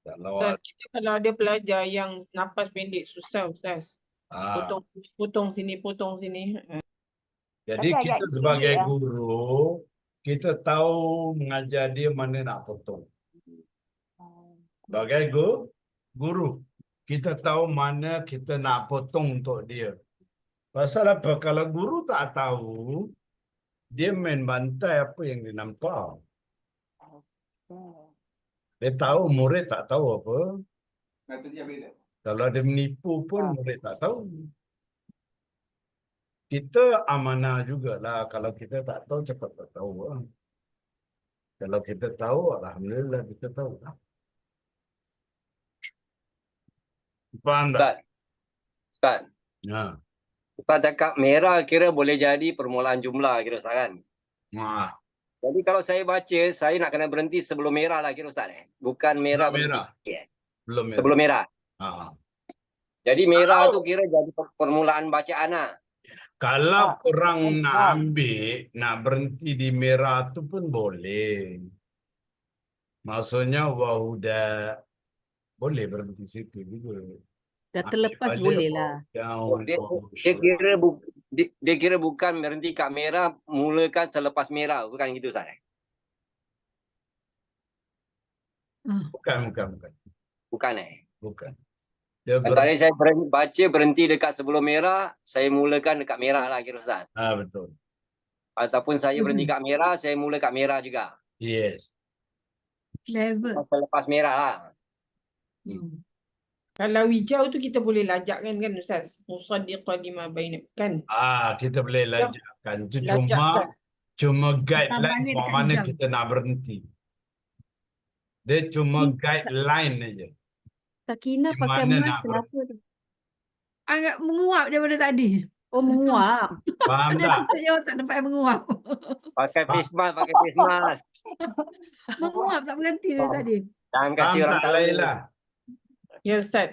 Ustaz, kita kalau ada pelajar yang nafas pendek susah Ustaz. Potong sini, potong sini. Jadi Tapi kita agak sebagai pendek, guru, kita tahu mengajar dia mana nak potong. Sebagai guru, kita tahu mana kita nak potong untuk dia. Pasal apa? Kalau guru tak tahu, dia main bantai apa yang dia nampak. Dia tahu, murid tak tahu apa. Kalau dia menipu pun murid tak tahu. Kita amanah jugalah. Kalau kita tak tahu, cepat tak tahu. Kalau kita tahu, Alhamdulillah kita tahu. Faham tak? Ustaz. Ya. Ustaz cakap merah kira boleh jadi permulaan jumlah kira Ustaz kan? Jadi kalau saya baca, saya nak kena berhenti sebelum merah lah kira Ustaz. Bukan merah berhenti. Belum merah. Sebelum merah. Jadi merah tu kira jadi permulaan bacaan lah. Kalau korang nak ambil, nak berhenti di merah tu pun boleh. Maksudnya wahuda boleh berhenti situ juga. Dah terlepas boleh lah. Dia kira bukan berhenti kat merah, mulakan selepas merah. Bukan gitu Ustaz. Bukan. Bukan Bukan. Dia Tadi saya baca berhenti dekat sebelum merah, saya mulakan dekat merah lah kira Ustaz. betul. Ataupun saya berhenti kat merah, saya mula kat merah juga. Yes. Level. Selepas merah lah. Kalau hijau tu kita boleh lajakkan kan Ustaz? Musaddiqan lima baina kan? Kita boleh lajakkan. Itu Lajakkan. cuma Datang guideline balik buat dekat mana hijau. kita nak berhenti. Dia cuma guideline aja. Sakina Di pakai mana mas nak kenapa tu? Agak menguap daripada tadi. Oh, menguap. Faham Ada tak? tutup je otak nampak yang menguap. Pakai face mask. Menguap tak berhenti dari tadi. Jangan Faham kasih orang tak, tahu. Laila? Ya Ustaz.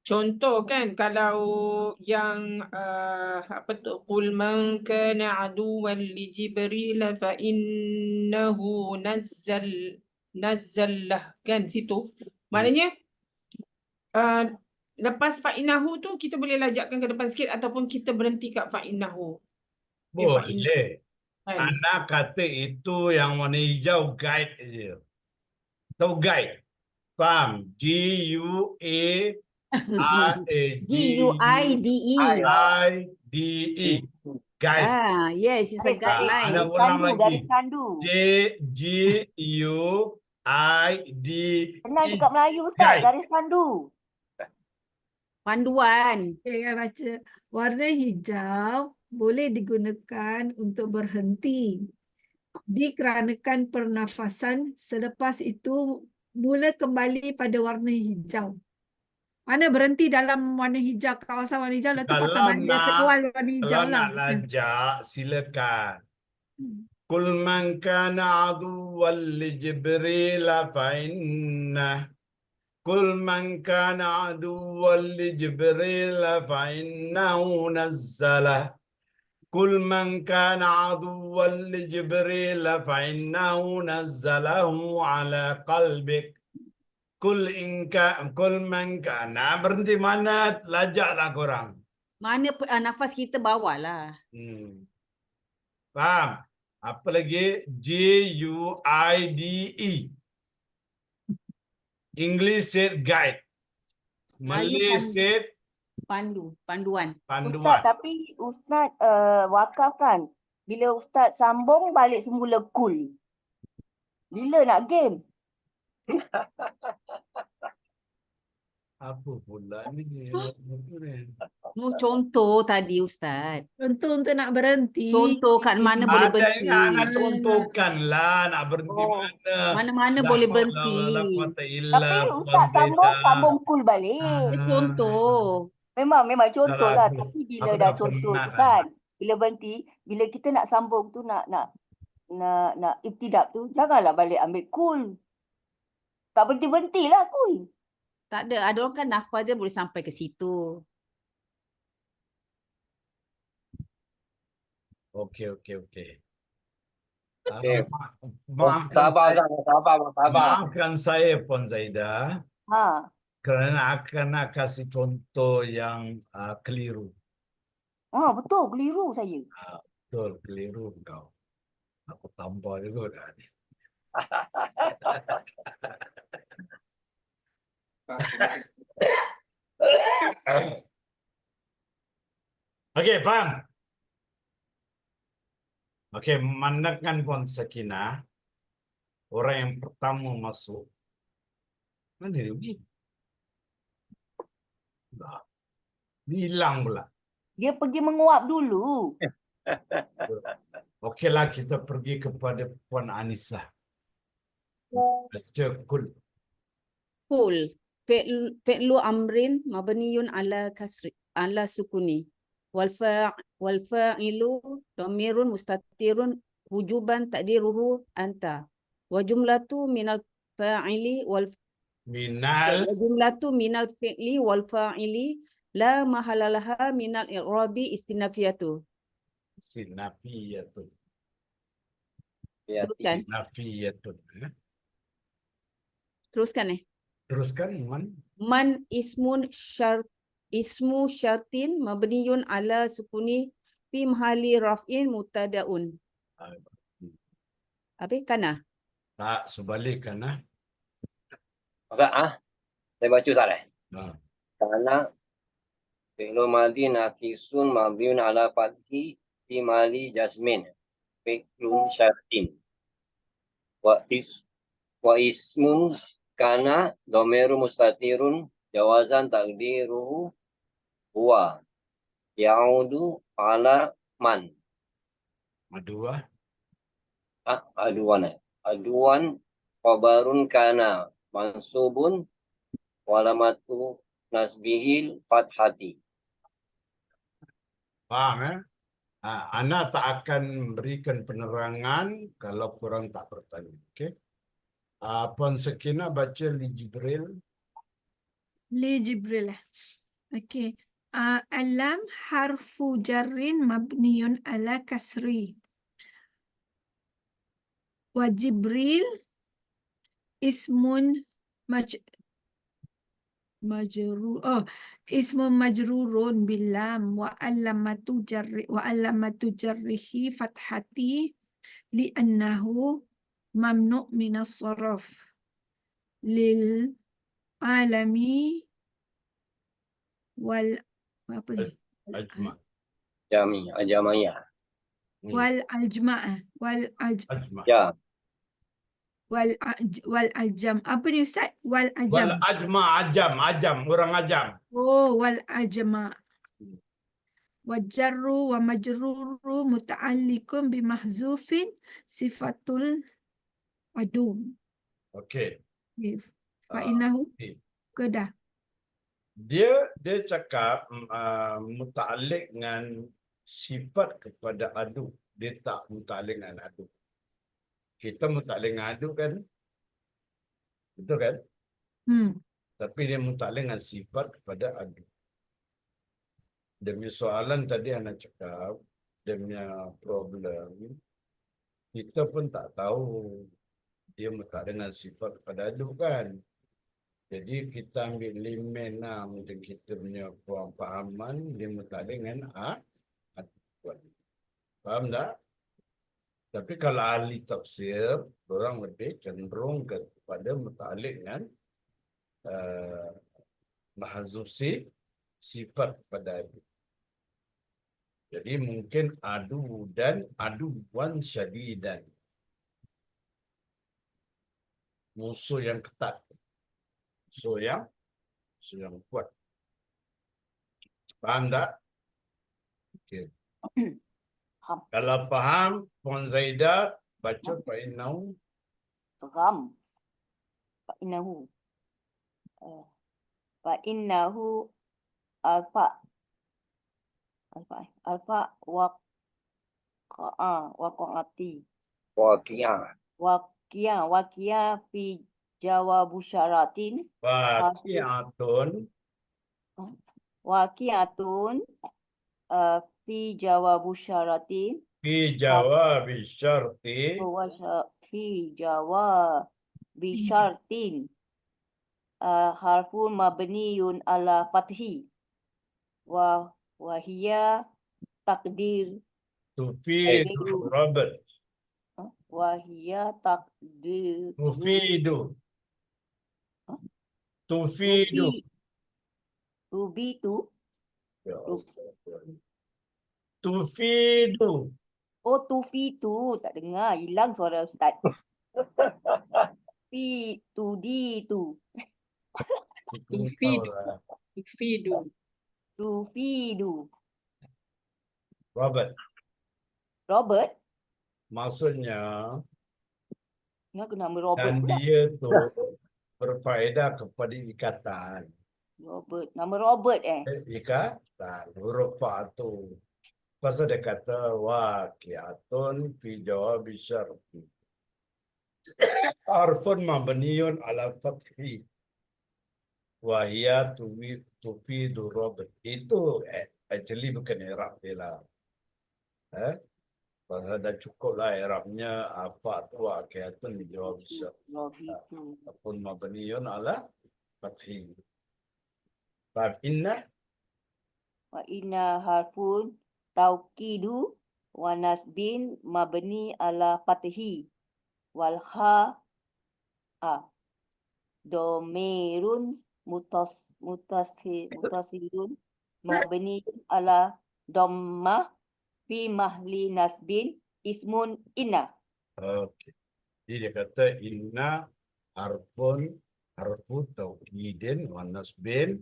Contoh kan kalau yang apa tu qul man kana aduwwan li jibril fa innahu nazzalah kan situ. Maknanya lepas fa innahu tu kita boleh lajakkan ke depan sikit ataupun kita berhenti kat fa innahu. Boleh. Kan? Anak kata itu yang warna hijau guide aja. Tahu guide? Faham? G-U-A-I-D-E. GUIDE. Guide. Yes, it's a guideline. Anak ulang lagi. Garis kandu. G-U-I-D-E. Senang cakap Melayu Ustaz, Guide. garis kandu. Panduan. Okay, kan baca. Warna hijau boleh digunakan untuk berhenti. Dikarenakan pernafasan, selepas itu mula kembali pada warna hijau. Mana berhenti dalam warna hijau, kawasan warna hijau, lepas tu patah Kalau balik ke awal warna hijau Kalau lah. nak lajak, silakan. Kul man kana aduwwan li Jibril fa inna Kul man kana aduwwan li Jibril fa innahu nazzalah Kul man kana aduwwan li Jibril fa innahu nazzalahu ala qalbik Kul man kana berhenti mana lajaklah korang. Mana nafas kita bawalah. Faham? Apa lagi? G-U-I-D-E. English said guide. Malay said Panduan. Ustaz, panduan. tapi Ustaz wakaf kan, bila Ustaz sambung balik semula cool. Bila nak game? Apa pula ni? Contoh tadi Ustaz. Contoh untuk nak berhenti. Contoh kat mana boleh Ada berhenti. nak contohkan lah nak berhenti Oh. mana. Mana-mana La boleh haula berhenti. wala quwwata illa Tapi Ustaz billah. sambung cool balik. Contoh. Memang contoh lah. Aku- Tapi bila aku dah dah contoh penat tu kan, bila berhenti, bila kita nak sambung tu nak ibtidab tu, janganlah balik ambil cool. Tak berhenti-berhenti lah cool. Tak ada. Ada orang kan nafas dia boleh sampai ke situ. Okey. Okey. Maafkan Sabar. maafkan saya Puan Zaidah Ha. kerana akan kasih contoh yang keliru. Betul, keliru saya. Betul, keliru kau. Aku tambah juga dah ni. Okey, faham? Okey, mandakan Puan Sakinah, orang yang pertama masuk, mana dia pergi? Hilang pula. Dia pergi menguap dulu. Okeylah, kita pergi kepada Puan Anisah. Baca kul. Kul. Fi'lu amrin mabniyun ala sukuni. Wal fa'ilu dhamirun mustatirun wujuban takdiruhu anta. Wa jumlatu minal fa'ili wal minal fi'li wal fa'ili la mahalalaha minal i'rabi istinafiyatu. Sinafiyatun. Teruskan. Sinafiyatun. Teruskan Teruskan, Man. Man ismu syartin mabniyun ala sukuni fi mahali raf'in mutadaun. Apa kana? Tak, sebalik kan. Ustaz, saya baca Ustaz Ha. Karena fi'lu madhi naqisun mabniun ala fathi fi mali jasmin. Fi'lun syartin. Wa ismun kana domeru mustatirun jawazan takdiruhu huwa. Ya'udu ala man. Dua. Aduan khabarun kana mansubun walamatu nasbihil fathati. Faham Ana tak akan berikan penerangan kalau korang tak bertanya. Okey. Puan Sakina baca li Jibril. Li Jibril. Okey. Alam harfu jarrin mabniyun ala kasri. Wa Jibril ismun ismun majrurun bilam wa alamatu jarrihi fathati li'annahu mamnu' minas saraf lil alami wal apa ni Ajma. Ajamiyah. wal aljma'ah Ajma. Ya. wal ajam. Apa ni Ustaz? Wal Wal ajam. ajam, orang ajam. Oh, wal ajma. Wajarru wa majruru muta'alliqun bimahzufin sifatul adum. Okey. Fa'inahu okey. kedah. Dia cakap muta'alliq dengan sifat kepada adu. Dia tak muta'alliq dengan adu. Kita muta'alliq dengan adu kan? Betul kan? Tapi dia muta'alliq dengan sifat kepada adu. Demi soalan tadi anak cakap, demi problem, kita pun tak tahu dia muta'alliq dengan sifat kepada adu kan? Jadi kita ambil limen lah macam kita punya fahaman, dia muta'alliq dengan adu. Faham tak? Tapi kalau ahli tafsir, orang lebih cenderung kepada muta'alliq dengan mahzuf sifat pada adu. Jadi mungkin adu dan aduwan syadidan. Musuh yang ketat. Musuh yang kuat. Faham tak? Okey. Kalau faham, Puan Zaidah baca fa'innahu. Ram. Fa'innahu alfa waqa'ati. Waqiah fi jawabu syaratin. Waqi'atun fi jawabu syaratin. Fi jawabi syarti. Fi jawabi syartin. Harfun mabniyun ala fathi. Wahia takdir. Tufidu Robert. Wahia takdir. Tufidu. Tubitu. Tufidu. Oh, tufitu. Tak dengar. Hilang suara Ustaz. Tuditu. Tufidu. Robert. Maksudnya, Kenapa nama Robert dan pula? dia tu berfaedah kepada ikatan. Robert. Nama Robert Ikatan. Huruf fa tu. Pasal dia kata waqi'atun fi jawabi syarti. Harfun mabniyun ala fathi. Wahia tufidu Robert. Itu actually bukan i'rab dia lah. Pasal dah cukup lah i'rabnya apa tu waqi'atun fi jawabi syarti. Harfun mabniyun ala fathi. Bab inna. Wa inna harfun tauqidu wa nasbin mabni ala fathi wal domirun mutasilun mabniun ala dhammah fi mahli nasbin ismun inna. Okey. Jadi dia kata inna harfu taukidin wa nasbin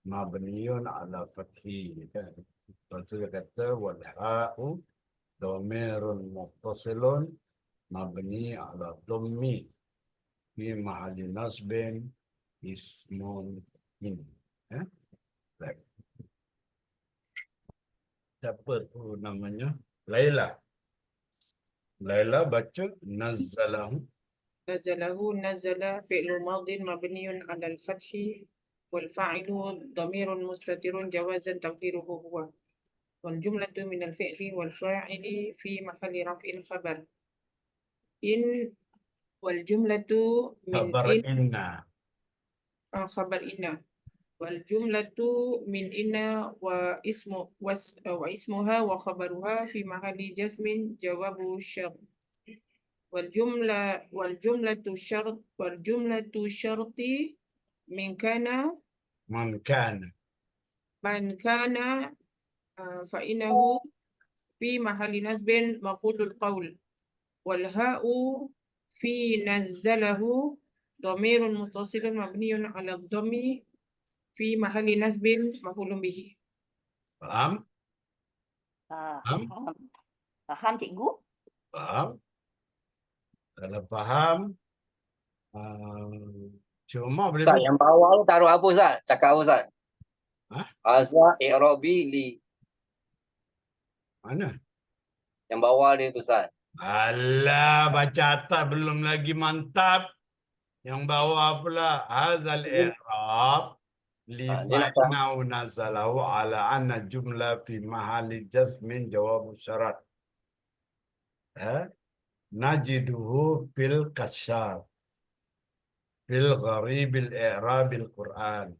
mabniun ala fathi. Kan? Lepas tu dia kata wal ha'u dhamirun muttasilun mabni ala dhammi fi mahalli nasbin ismun in. Baik. Siapa tu namanya? Laila. Laila baca nazzalahu. نزله نزل فعل ماض مبني على الفتح والفاعل ضمير مستتر جوازا تقديره هو والجملة من الفعل والفاعل في محل رفع خبر إن والجملة من Khabar إن inna. خبر إن والجملة من إن واسمها وخبرها في محل جزم جواب الشرط والجملة الشرط من كان Man kana. فإنه في محل نصب مفعول القول والهاء في نزله ضمير متصل مبني على الضم في محل نصب مفعول به. Faham? Faham? Faham. Faham cikgu? Faham? Kalau faham, cuma boleh Ustaz, yang bawah tu taruh apa Ustaz? Cakap apa Ustaz? Hah? Azza i'rabi li. mana? Yang bawah dia tu Ustaz. Alah, baca atas belum lagi mantap. Yang bawah pula hadzal i'rab li Dia nak tahu. fa'innahu nazalahu ala anna jumlah fi mahalli jazmin jawab syarat. Najiduhu fil kasyaf fil gharibil i'rabil Quran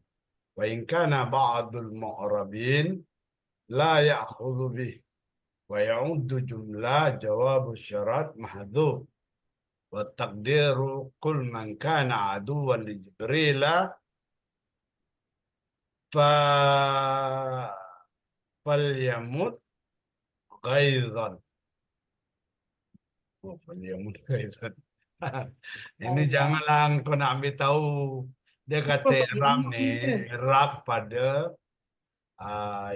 wa in kana ba'dul mu'rabin la ya'khudhu bih wa ya'uddu jumlah jawab syarat mahdhuf wa taqdiru qul man kana aduwwan li Jibril falyamut ghaizan. Oh, falyamut ghaizan. Ini janganlah kau nak ambil tahu. Dia kata Arab ni, Arab pada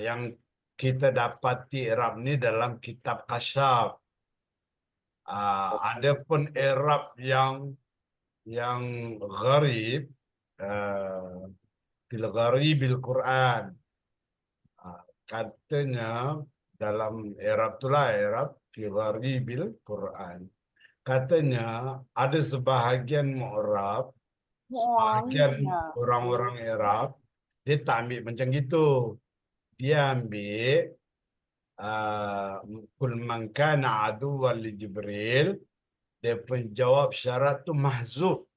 yang kita dapati Arab ni dalam kitab Kasyaf. Ada pun Arab yang gharib, fil gharibil Quran. Katanya dalam Arab itulah Arab fil gharibil Quran. Katanya ada sebahagian mu'rab, sebahagian orang-orang Arab, dia tak ambil macam gitu. Dia ambil kul man kana aduwwan li Jibril, dia penjawab syarat tu mahzuf.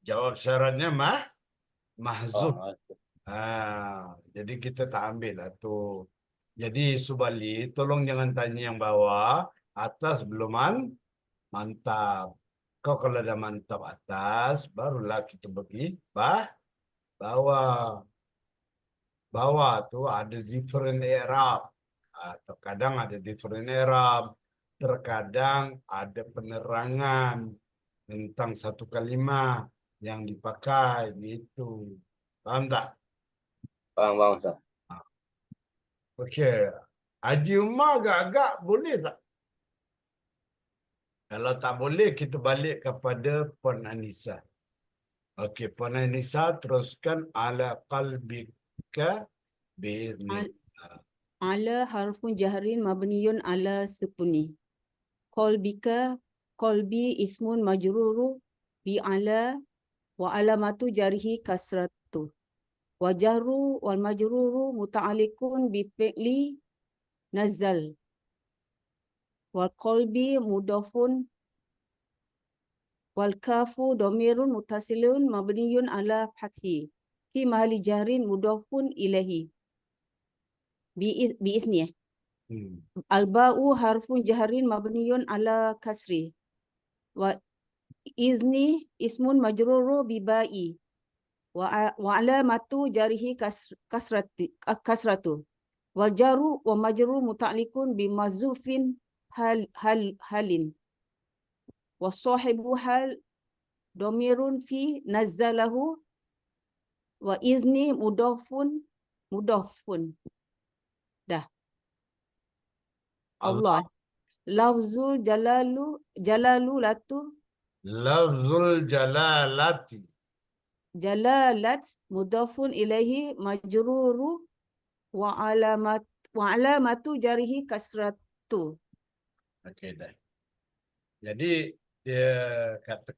Jawab syaratnya mahzuf. Jadi kita tak ambil lah tu. Jadi Subali, tolong jangan tanya yang bawah, atas belum mantap. Kau kalau dah mantap atas, barulah kita pergi bawah. Bawah tu ada different i'rab. Terkadang ada different i'rab. Terkadang ada penerangan tentang satu kalimah yang dipakai gitu. Faham tak? Faham Ustaz. Okey. Haji Umar agak-agak boleh tak? Kalau tak boleh, kita balik kepada Puan Anissa. Okey, Puan Anissa teruskan ala qalbika bi'idhnillah. Ala harfun jahrin mabniyun ala sukuni. Qalbi ismun majruru bi ala wa alamatu jarihi kasratu. Wa jahru wal majruru muta'alliqun bi fi'li nazal. Wal qalbi mudafun wal kafu dhamirun mutasilun mabniyun ala fathi. Fi mahali jahrin mudafun ilahi. Bi isni. Al-ba'u harfun jahrin mabniyun ala kasri. izni ismun majruru bibai wa alamatu jarihi kasratu wal jaru wa majrur muta'alliqun bimazufin halin wa sahibu hal domirun fi nazzalahu wa izni mudafun. Dah. Allah. Lafzul jalalu latu Lafzul jalalati. jalalat mudafun ilaihi majruru wa alamatu jarihi kasratu. Okey dah. Jadi dia kata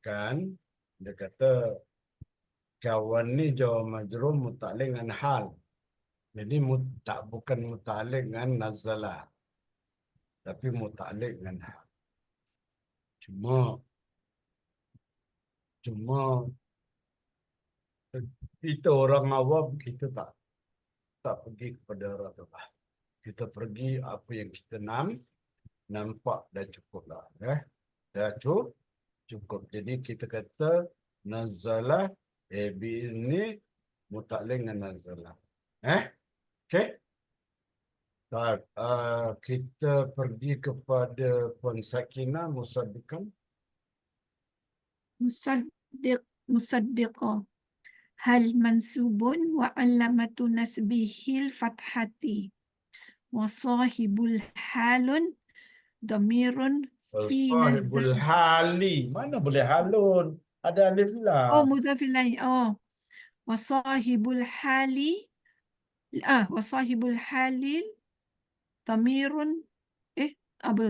kawan ni jawab majrur muta'alliq dengan hal. Jadi bukan muta'alliq dengan nazalah. Tapi muta'alliq dengan hal. Cuma kita orang awam, kita tak pergi kepada ratibah. Kita pergi apa yang kita nampak dah cukup lah. Dah cukup. Jadi kita kata nazalah bi'izni muta'alliq dengan nazalah. Okey. Kita pergi kepada Puan Sakinah Musaddiqan. Musaddiqah. Hal mansubun wa alamatu nasbihil fathati. Wa sahibul halun damirun fi Sahibul hali. Mana boleh halun? Ada alif lam. Oh, mudhaf ilaih. Oh. Wa sahibul hali. Wa sahibul halil damirun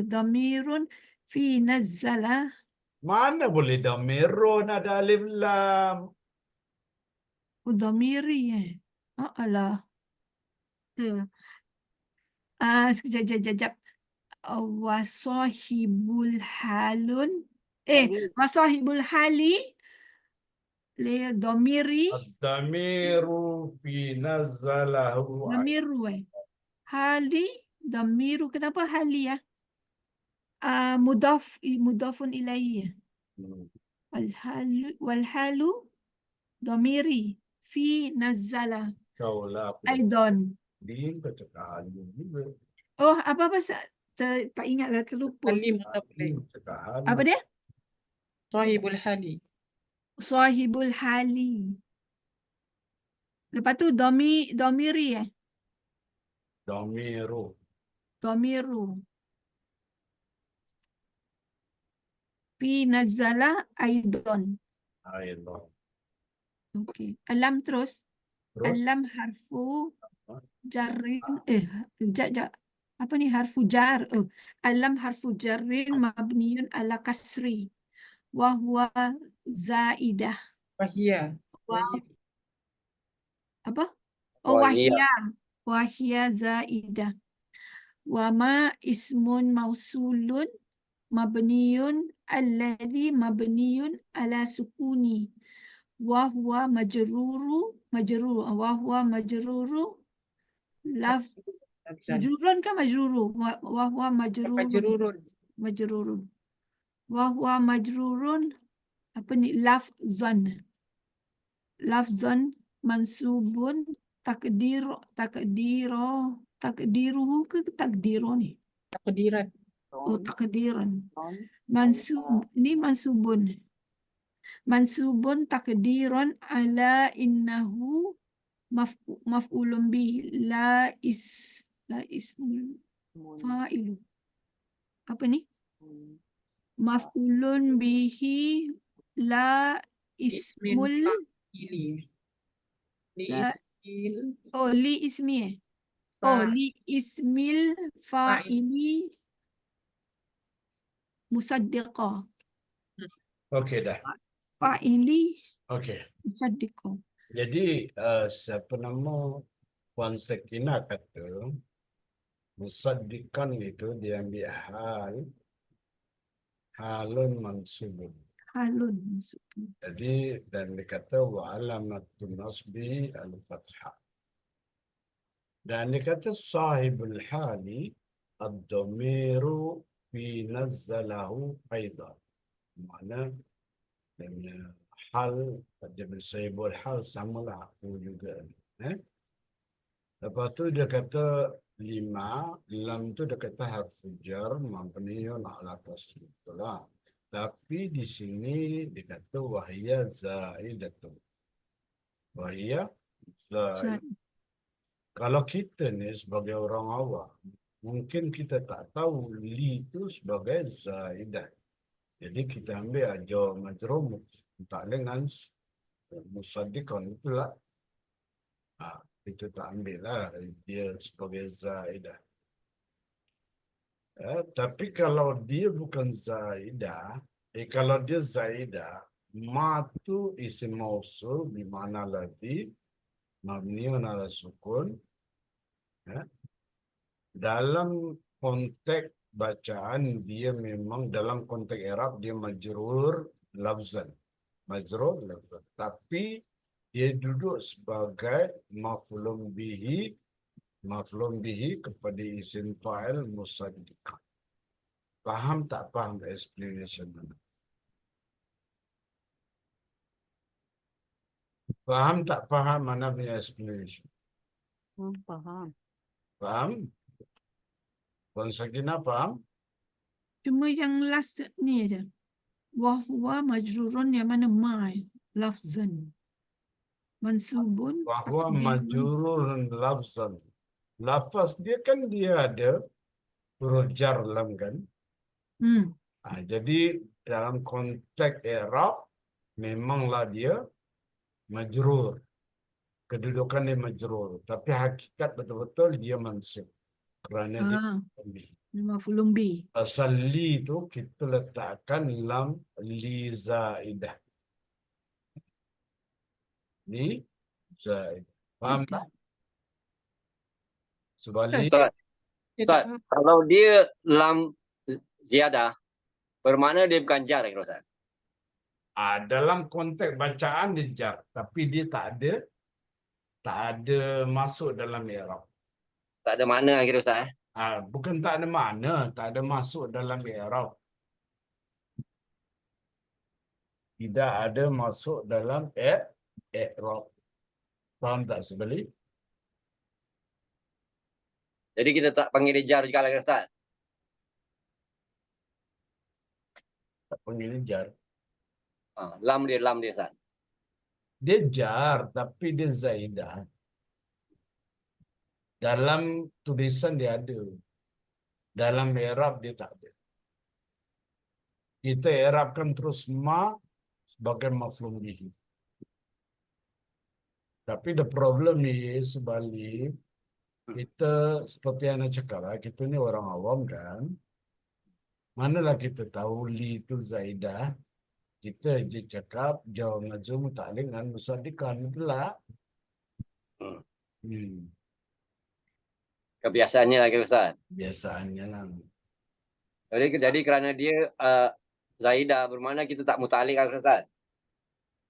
damirun fi nazzala. Mana boleh damirun ada alif lam. Damiri alah. Sekejap. Wasahibul halun. Wasahibul hali. Damiri. Damiru fi nazzalahu. Damiru. Hali. Damiru. Kenapa hali ya? Mudafun ilaihi. Walhalu. Damiri. Fi nazzala. Kau lah. Aidan. Dia cakap halu juga. Oh, apa tak ingatlah, terlupa. Hali mudaf ilaih. Cakap halu. Apa dia? Sahibul hali. Sahibul hali. Lepas tu domiri Damiru. Damiru. Fi nazzala aidan. Aidan. Okey. Alam terus. Terus. Alam harfu jarrin. Apa ni harfu jar? Alam harfu jarrin mabniun ala kasri. Wa huwa zaidah. Wahia. Apa? Wahia. Wahia zaidah. Wa ma ismun mausulun mabniun alladhi mabniun ala sukuni. Wa huwa majruru. Wa huwa majruru. Majrurun kan majruru? Wa huwa majrurun. Majrurun. Wa huwa majrurun. Apa ni? Lafzan mansubun takdiruhu ke takdiru ni? Takdiran. Oh, takdiran. Mansubun. Mansubun takdiran ala innahu maf'ulun bi la ismul fa'ilu. Apa ni? Maf'ulun bihi la ismul Ili. La- Ismil. li ismi. Li ismil fa'ili musaddiqah. Okey dah. Fa'ili Okey. musaddiqah. Jadi siapa nama Puan Sakinah kata musaddiqan itu dia ambil halun mansubun. Halun maksudnya. Jadi dan dia kata wa alamatun nasbi al-fathah. Dan dia kata sahibul hali ad-damiru fi nazzalahu aidan. Makna Dan hal, dia saya buat hal samalah aku juga. Lepas tu dia kata 5, lam tu dia kata harfu jar mabniun ala kasr. Itulah. Tapi di sini dia kata wahya zaidatun. Wahya zaid. Kalau kita ni sebagai orang awam, mungkin kita tak tahu li itu sebagai zaidah. Jadi kita ambil aja majrur tak dengan musaddiqan itulah. Kita tak ambil lah dia sebagai zaidah. Tapi kalau dia bukan zaidah, kalau dia zaidah, ma tu isim mausul di mana lagi mabniun ala sukun. Dalam konteks bacaan dia memang dalam konteks i'rab dia majrur lafzan. Majrur lafzan. Tapi dia duduk sebagai maf'ulun bihi kepada isim fa'il musaddiq. Faham tak faham explanation mana? Faham tak faham mana punya explanation? Faham. Faham? Puan Sakinah faham? Cuma yang last ni aja. Wahwa majrurun yang mana ma lafzan. Mansubun. Bahwa taqdirun. majrurun lafzan. Lafaz dia kan dia ada huruf jar lam kan? Jadi dalam konteks i'rab memanglah dia majrur. Kedudukan dia majrur. Tapi hakikat betul-betul dia mansub. Kerana dia Maf'ulun bi. asal li tu kita letakkan lam li zaidah. Li zaidah. Faham tak? Sebalik. Ustaz, kalau dia lam ziyadah, bermakna dia bukan jar, ya Ustaz? Dalam konteks bacaan dia jar, tapi dia tak ada masuk dalam i'rab. Tak ada makna, kira Ustaz. Bukan tak ada makna, tak ada masuk dalam i'rab. Tidak ada masuk dalam i'rab. Faham tak Sebalik? Jadi kita tak panggil dia jar juga lah, kira Ustaz. Tak panggil dia jar. Lam dia Ustaz. Dia jar, tapi dia zaidah. Dalam tulisan dia ada. Dalam i'rab dia tak ada. Kita i'rabkan terus ma sebagai maf'ul bihi. Tapi the problem ni sebalik, kita seperti yang saya cakap lah, kita ni orang awam kan. Manalah kita tahu li itu zaidah. Kita je cakap jawab majrur muta'alliq dengan musaddiqan, itulah. Kebiasaannya lah, kira Ustaz. Biasaannya lah. Jadi kerana dia zaidah, bermakna kita tak muta'alliq, kira Ustaz.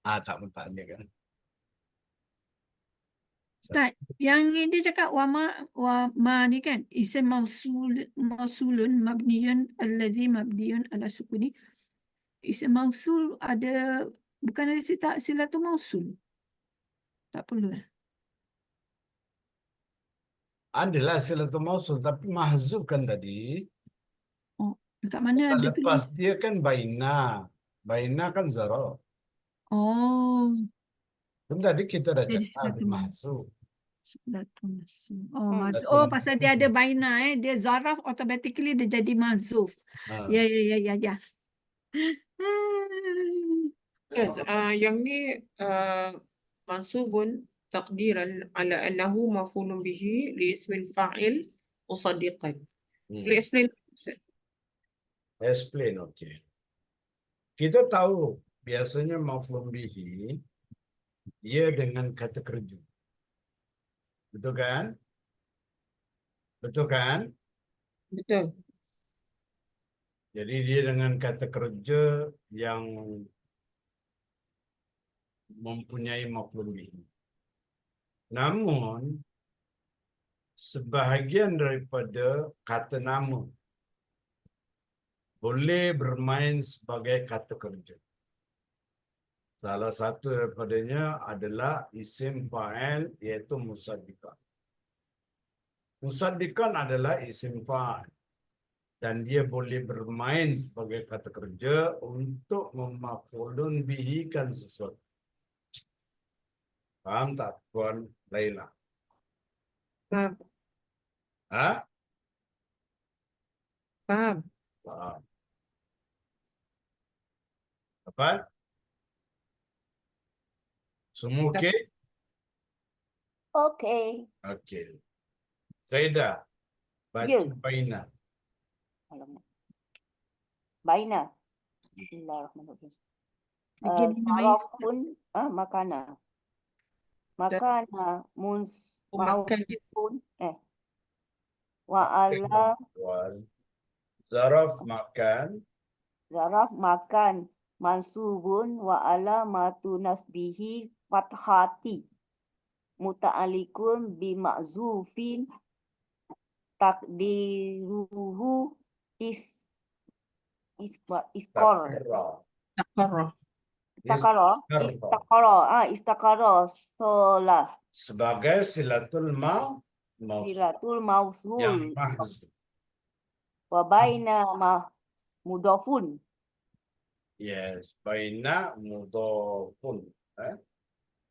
Tak muta'alliq kan. Ustaz, yang ni dia cakap wa ma ni kan isim mausulun mabniyun alladhi mabniyun ala sukuni. Isim mausul ada, bukan ada silatul mausul. Tak perlu lah. Adalah silatul mausul tapi mahzuf kan tadi. Oh, dekat mana ada Lepas dia kan baina. Baina kan zaraf. Oh, Kan tadi kita dah jadi cakap silatul mahzuf. silatul mausul. Oh, pasal dia ada baina dia zaraf, automatically dia jadi mazuf. Ya. Yes, yang ni mansubun taqdiran ala annahu maf'ulun bihi li ismil fa'il musaddiqan. Boleh explain? Explain, okey. Kita tahu biasanya maf'ul bihi dia dengan kata kerja. Betul kan? Betul kan? Betul. Jadi dia dengan kata kerja yang mempunyai maf'ul bihi. Namun sebahagian daripada kata nama boleh bermain sebagai kata kerja. Salah satu daripadanya adalah isim fa'il iaitu musaddiqan. Musaddiqan adalah isim fa'il dan dia boleh bermain sebagai kata kerja untuk memaf'ulun bihikan sesuatu. Faham tak Puan Laila? Faham. Ha? Faham. Faham. Apa? Semua okey? Okey. Okey. Zaidah, baca Ya. baina. Alamak. Baina. Bismillahirrahmanirrahim. Lagi mana main? Sarafun makana. Makana Makan dia. mausufun wa ala Puan. Zaraf makan. zaraf makan mansubun wa alamatu nasbihi fathati muta'alliqun bi ma'zufin takdiruhu iskor Takra. Takara. istakara solah Sebagai silatul silatul yang mausul mahzuf. wa baina mudofun. Yes, baina mudhafun.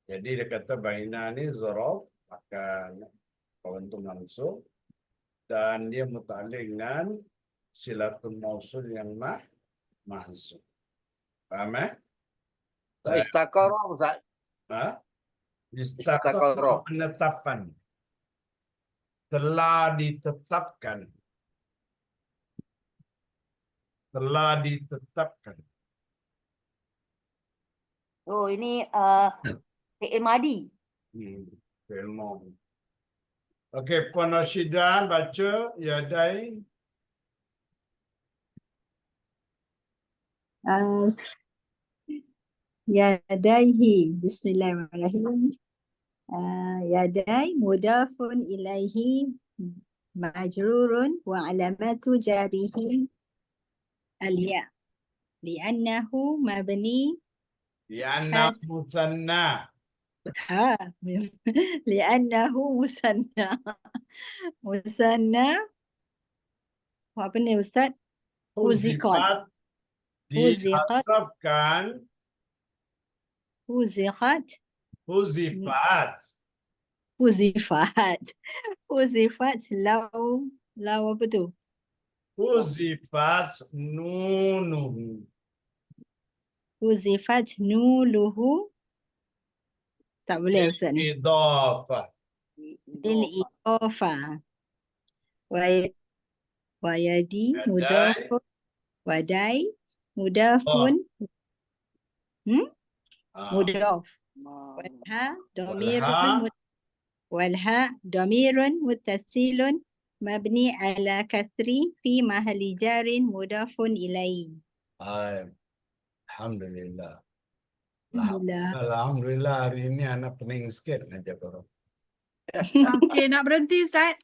Jadi dia kata baina ni zaraf akan kawan tu mansub dan dia muta'alliq dengan silatul mausul yang mahzuf. Faham Istakara Ustaz. Istaqarra penetapan. Telah ditetapkan. Telah ditetapkan. Oh, ini fi'il madi. Filmon. Okey, Puan Rashidah baca Yadai. Yadaihi. Bismillahirrahmanirrahim. Yadai mudafun ilaihi majrurun wa alamatu jarihi al-ya. Li'annahu mabni Li'anna Has- musanna. li'annahu musanna. Musanna. Apa ni Ustaz? Huziqat. Dihasafkan. Huziqat. Huzifat. Huzifat. Huzifat lau apa tu? Huzifat nunuhu. Huzifat nuluhu. Tak boleh Ustaz ni. Idafah. Lil idafa. Wa yadi Yadai. mudafun. Wadai mudafun. Mudaf. Walha damirun والهاء ضمير متصل مبني على كسر في محل جار مضاف إليه. Alhamdulillah. Alhamdulillah. Alhamdulillah hari ini anak pening sikit aja korang. Okey, nak berhenti Ustaz.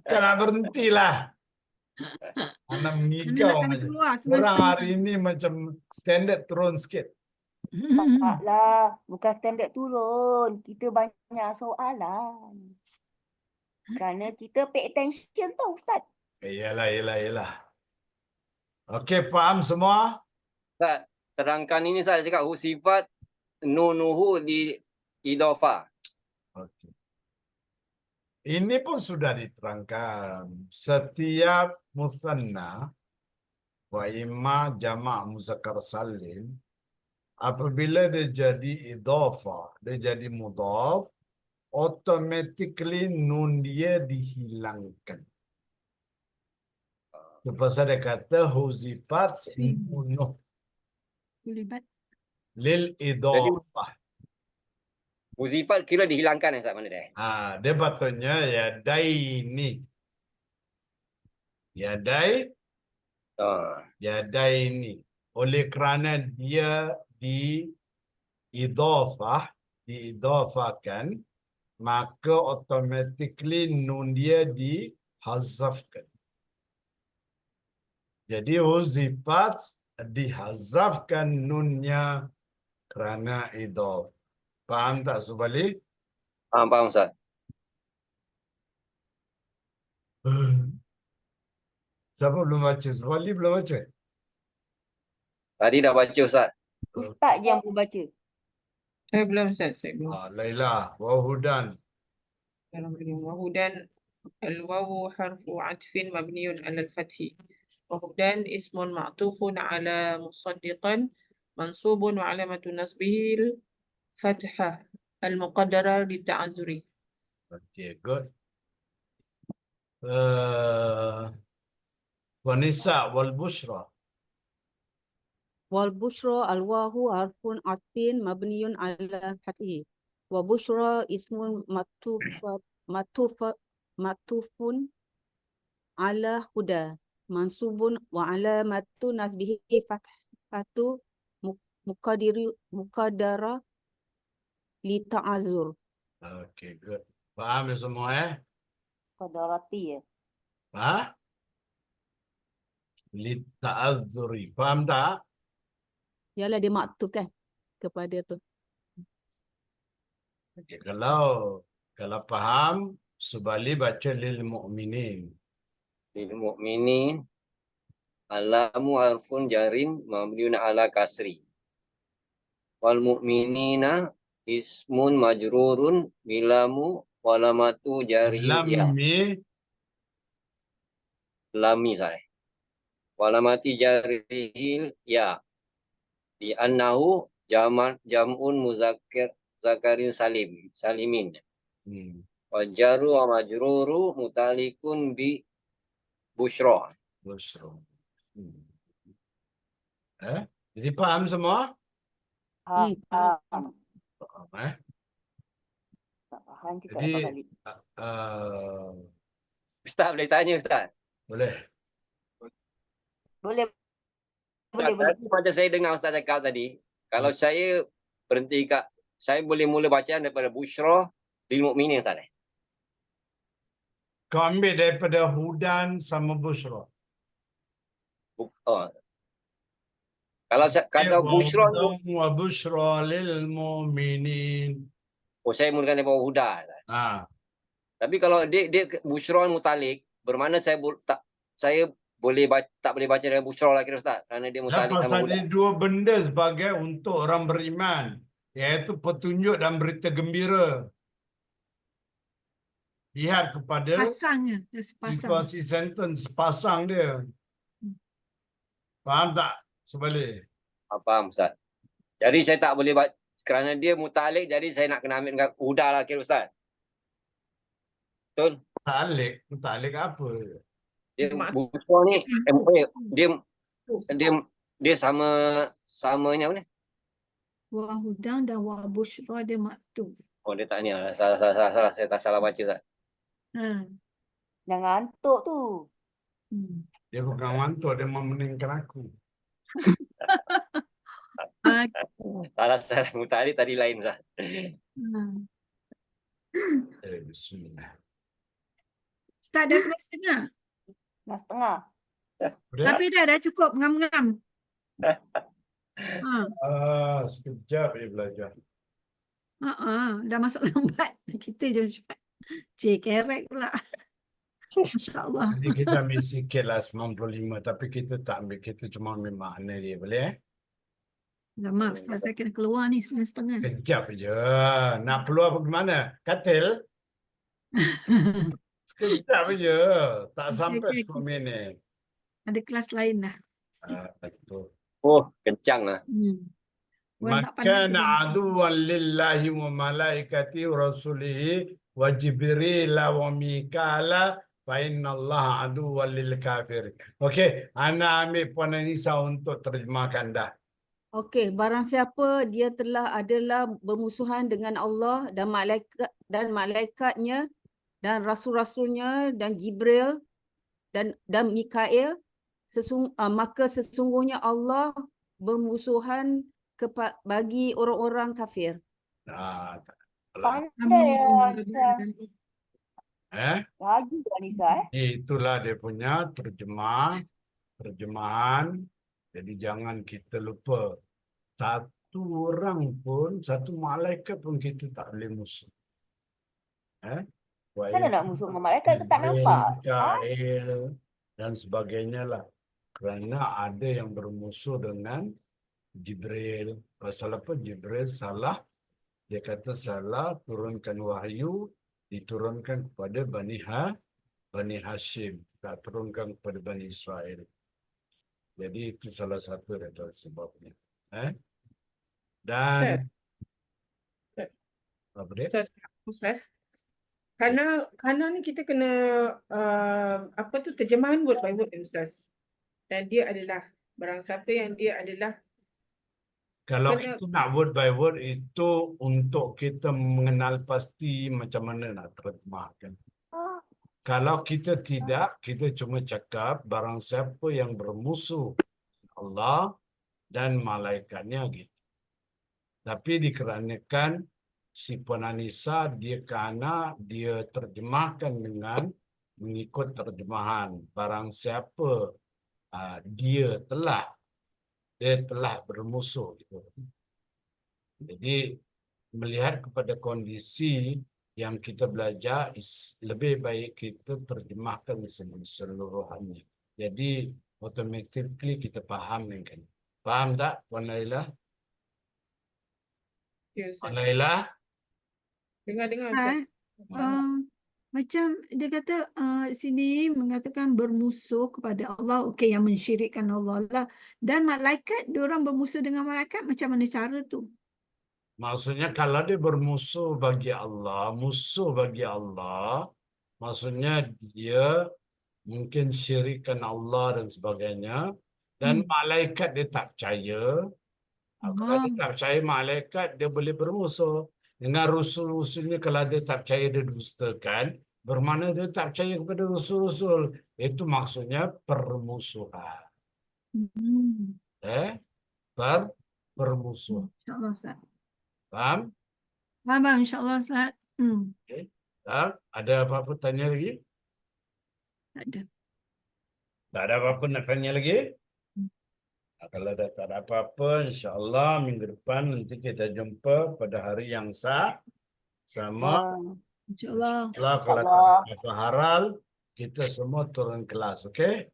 Kena berhentilah. Anak mengigau Mana nak kena aja. keluar Orang semasa hari ini macam standard turun sikit. Taklah, bukan standard turun. Kita banyak soalan. Kerana kita pay attention tau Ustaz. Yalah. Okey, faham semua? Ustaz, terangkan ini saya cakap sifat nunuhu di idafa. Okey. Ini pun sudah diterangkan. Setiap musanna wa imma jama' muzakkar salim apabila dia jadi idhafah, dia jadi mudhaf, automatically nun dia dihilangkan. Lepas ada kata huzifat nunuh Kulibat. lil idhafah. Huzifat kira dihilangkan Ustaz, mana dia? Dia patutnya yadaini. Yadaini. Oleh kerana dia diidhafahkan, maka automatically nun dia dihazafkan. Jadi huzifat dihazafkan nunnya kerana idhof. Faham tak Subali? Faham Ustaz. Siapa belum baca? Subali belum baca? Tadi dah baca Ustaz. Ustaz je yang membaca. Saya belum Ustaz, saya belum. Laila, Wahudan. وهدى الواو حرف عطف مبني على الفتح وهدى اسم معطوف على مصدقا منصوب وعلامة نصبه الفتحة المقدرة للتعذر. Okay, good. Wanisa wal bushra. Wal bushra al wahu harfun atfin mabniyun ala fathi. Wa bushra ismun matufun ala huda. Mansubun wa alamatu nasbihi fathatu muqaddara li ta'azur. Okay, good. Faham ya semua Qadarati ya. Ha? Li ta'adzuri. Faham tak? Yalah dia maktub kan kepada tu. Okay, kalau faham, Subali baca lil mu'minin. Lil mu'minin alamu harfun jarin mabniun ala kasri. Wal mu'minina ismun majrurun bilamu walamatu jarihi ya. Lammi Lami saya. Walamati jarihi ya. Di annahu jam'un muzakkir zakarin salimin. Wajaru wa majruru mutalikun bi bushra. Bushra. Jadi faham semua? Faham. Faham Tak faham kita Jadi, apa balik. Ustaz boleh tanya Ustaz? Boleh. Boleh. Ustaz, Boleh. tadi macam saya dengar Ustaz cakap tadi, kalau saya berhenti saya boleh mula bacaan daripada bushra lil mu'minin Ustaz. Kau ambil daripada hudan sama bushra. Kalau kata bushra tu, Wa bushra lil mu'minin. saya mulakan daripada huda. Tapi kalau dia bushra mutalik, bermakna saya boleh tak boleh baca dari bushra lah kira Ustaz, kerana dia mutalik sama Pasal huda. ada dua benda sebagai untuk orang beriman, iaitu petunjuk dan berita gembira. Lihat kepada Pasangnya, dia sepasang. situasi sentence sepasang dia. Faham tak Subali? Faham Ustaz. Jadi saya tak boleh baca kerana dia mutalik, jadi saya nak kena ambil dengan huda lah kira Ustaz. Betul? Mutalik apa? Dia bushra ni dia samanya apa ni? Wa hudan dan wa bushra dia maktub. Oh dia tak ni. Salah saya tak salah baca Ustaz. Jangan ngantuk tu. Dia bukan ngantuk, dia mau meningkan aku. Salah mutalik tadi lain Ustaz. Bismillah. Start dah 9:30. Dah setengah. Tapi dah cukup ngam-ngam. Sekejap dia belajar. Dah masuk lambat. Kita je cepat. Kerek pula. InsyaAllah. Jadi kita ambil sikit lah 95, tapi kita tak ambil, kita cuma ambil makna dia, boleh Dah maaf, Ustaz, saya kena keluar ni 9:30. Kejap je. Nak keluar pergi mana? Katil? Sekejap je. Tak sampai 10 minit. Ada kelas lain dah. Betul. Oh, kencang lah. Maka na'aduwan lillahi wa malaikati wa rasulihi wa jibril wa mikala fa inna Allah aduwan lil kafir. Okey, Ana ambil Puan Anissa untuk terjemahkan dah. Okey, barang siapa dia adalah bermusuhan dengan Allah dan malaikatnya dan rasul-rasulnya dan Jibril dan Mikail, maka sesungguhnya Allah bermusuhan bagi orang-orang kafir. Pandai ya. Lagi tu Anissa Itulah dia punya terjemahan. Jadi jangan kita lupa. Satu satu orang pun, satu malaikat pun kita tak boleh musuh. Mana nak musuh dengan malaikat tu tak nampak. Mikael dan sebagainya lah. Kerana ada yang bermusuh dengan Jibril. Pasal apa? Jibril salah. Dia kata salah turunkan wahyu, diturunkan kepada Bani Hashim. Tak turunkan kepada Bani Israel. Jadi itu salah satu daripada sebabnya. Dan apa dia? Ustaz. Kerana ni kita kena apa tu terjemahan word by word Ustaz. Dan dia adalah barang siapa yang dia adalah Kalau kena- itu nak word by word, itu untuk kita mengenal pasti macam mana nak terjemahkan. Kalau kita tidak, kita cuma cakap barang siapa yang bermusuh Allah dan malaikatnya gitu. Tapi dikarenakan si Puan Anissa, dia terjemahkan dengan mengikut terjemahan barang siapa dia telah bermusuh gitu. Jadi melihat kepada kondisi yang kita belajar, lebih baik kita terjemahkan seluruhannya. Jadi automatically kita faham kan. Faham tak Puan Laila? Ya, Ustaz. Puan Laila? Dengar Ustaz. Macam dia kata sini mengatakan bermusuh kepada Allah, okey, yang mensyirikkan Allah lah. Dan malaikat, diorang bermusuh dengan malaikat, macam mana cara tu? Maksudnya kalau dia bermusuh bagi Allah, musuh bagi Allah, maksudnya dia mungkin syirikkan Allah dan sebagainya. Dan malaikat dia tak percaya. Kalau dia tak percaya malaikat, dia boleh bermusuh. Dengan rusul-rusulnya, kalau dia tak percaya, dia dustakan. Bermakna dia tak percaya kepada rusul-rusul. Itu maksudnya permusuhan. Bermusuh. InsyaAllah Ustaz. Faham? Faham, insyaAllah Ustaz. Tak? Ada apa-apa tanya lagi? Tak ada. Tak ada apa-apa nak tanya lagi? Kalau dah tak ada apa-apa, insyaAllah minggu depan nanti kita jumpa pada hari yang sama. InsyaAllah. InsyaAllah kalau tak ada apa haral, kita semua turun kelas, okey?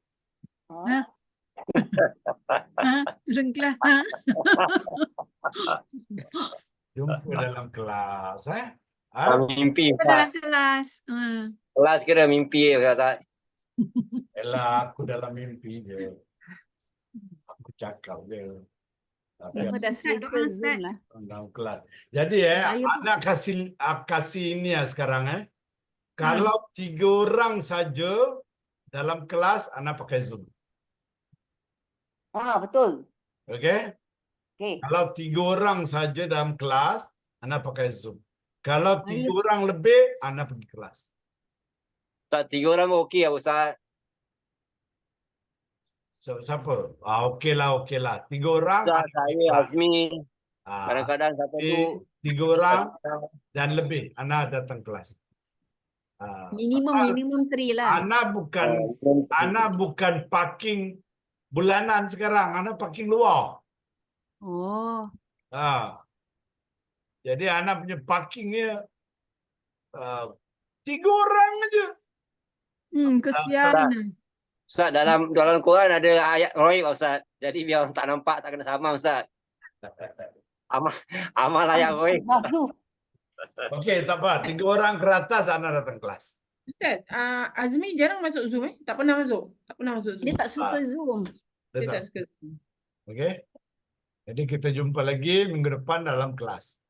Turun kelas. Jumpa dalam kelas, Mimpi. Dalam kelas. Kelas kira mimpi Ustaz. Elah, aku dalam mimpi je. Aku cakap je. Tapi Semua dah selesa Zoom lah. dalam kelas. Jadi Saya pun- anak kasih ini sekarang Kalau 3 orang saja dalam kelas, anak pakai Zoom. Betul. Okey? Okey. Kalau 3 orang saja dalam kelas, anak pakai Zoom. Kalau 3 orang lebih, anak pergi kelas. Ustaz 3 orang pun okey Ustaz. Siapa? Okeylah. 3 orang. Ustaz anak pergi saya kelas. Azmi. Ah, Kadang-kadang satu tu 3 orang dan lebih, anak datang kelas. Pasal Minimum 3 lah. anak bukan parking bulanan sekarang, anak parking luar. Oh, Jadi anak punya parkingnya 3 orang aja. Kesian. Ustaz dalam Quran ada ayat ghaib Ustaz. Jadi biar orang tak nampak tak kena sama Ustaz. Amal ayat ghaib. Okey, tak apa. 3 orang ke atas anak datang kelas. Ustaz, Azmi jarang masuk Zoom Tak pernah masuk. Tak pernah masuk Zoom. dia tak suka Zoom. Dia tak suka Zoom. Okey. Jadi kita jumpa lagi minggu depan dalam kelas.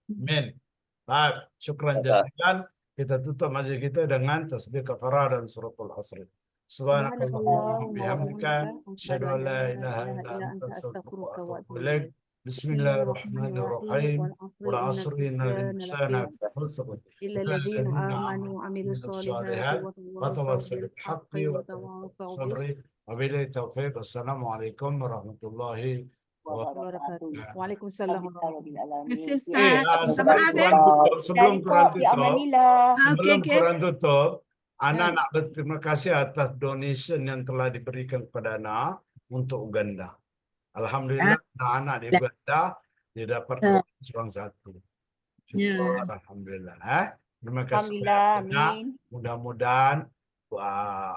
Amin. Baik, syukran jazilan. Kita tutup majlis kita dengan tasbih kafarah dan suratul asr. Subhanakallahumma bihamdika asyhadu an la ilaha illa anta astaghfiruka wa atubu ilaik. Bismillahirrahmanirrahim. Wal 'asri innal insana lafi khusr. إلا الذين آمنوا وعملوا الصالحات وتواصوا وتواصوا بالحق بالحق وتواصوا وتواصوا بالصبر وبالله التوفيق. السلام عليكم ورحمة الله وبركاته. Waalaikumsalam. Terima kasih Ustaz. Sebelum Quran tutup, Okey. Quran tutup, Ana nak berterima kasih atas donation yang telah diberikan kepada Ana untuk Uganda. Alhamdulillah anak-anak di Uganda Dia dapat Ya. Quran seorang satu. Ya. Syukur, alhamdulillah. Terima kasih Alhamdulillah, banyak. amin. Mudah-mudahan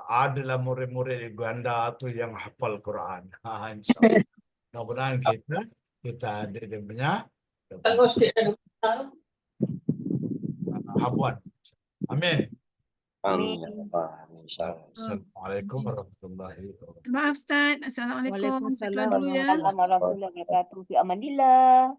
adalah murid-murid di Uganda tu yang hafal Quran. InsyaAllah. Mudah-mudahan kita ada dia punya habuan. Amin. Amin. Amin. Amin. InsyaAllah. Assalamualaikum warahmatullahi wabarakatuh. Maaf Ustaz. Assalamualaikum. Saya keluar dulu ya. Waalaikumsalam warahmatullahi wabarakatuh. Fi amanillah.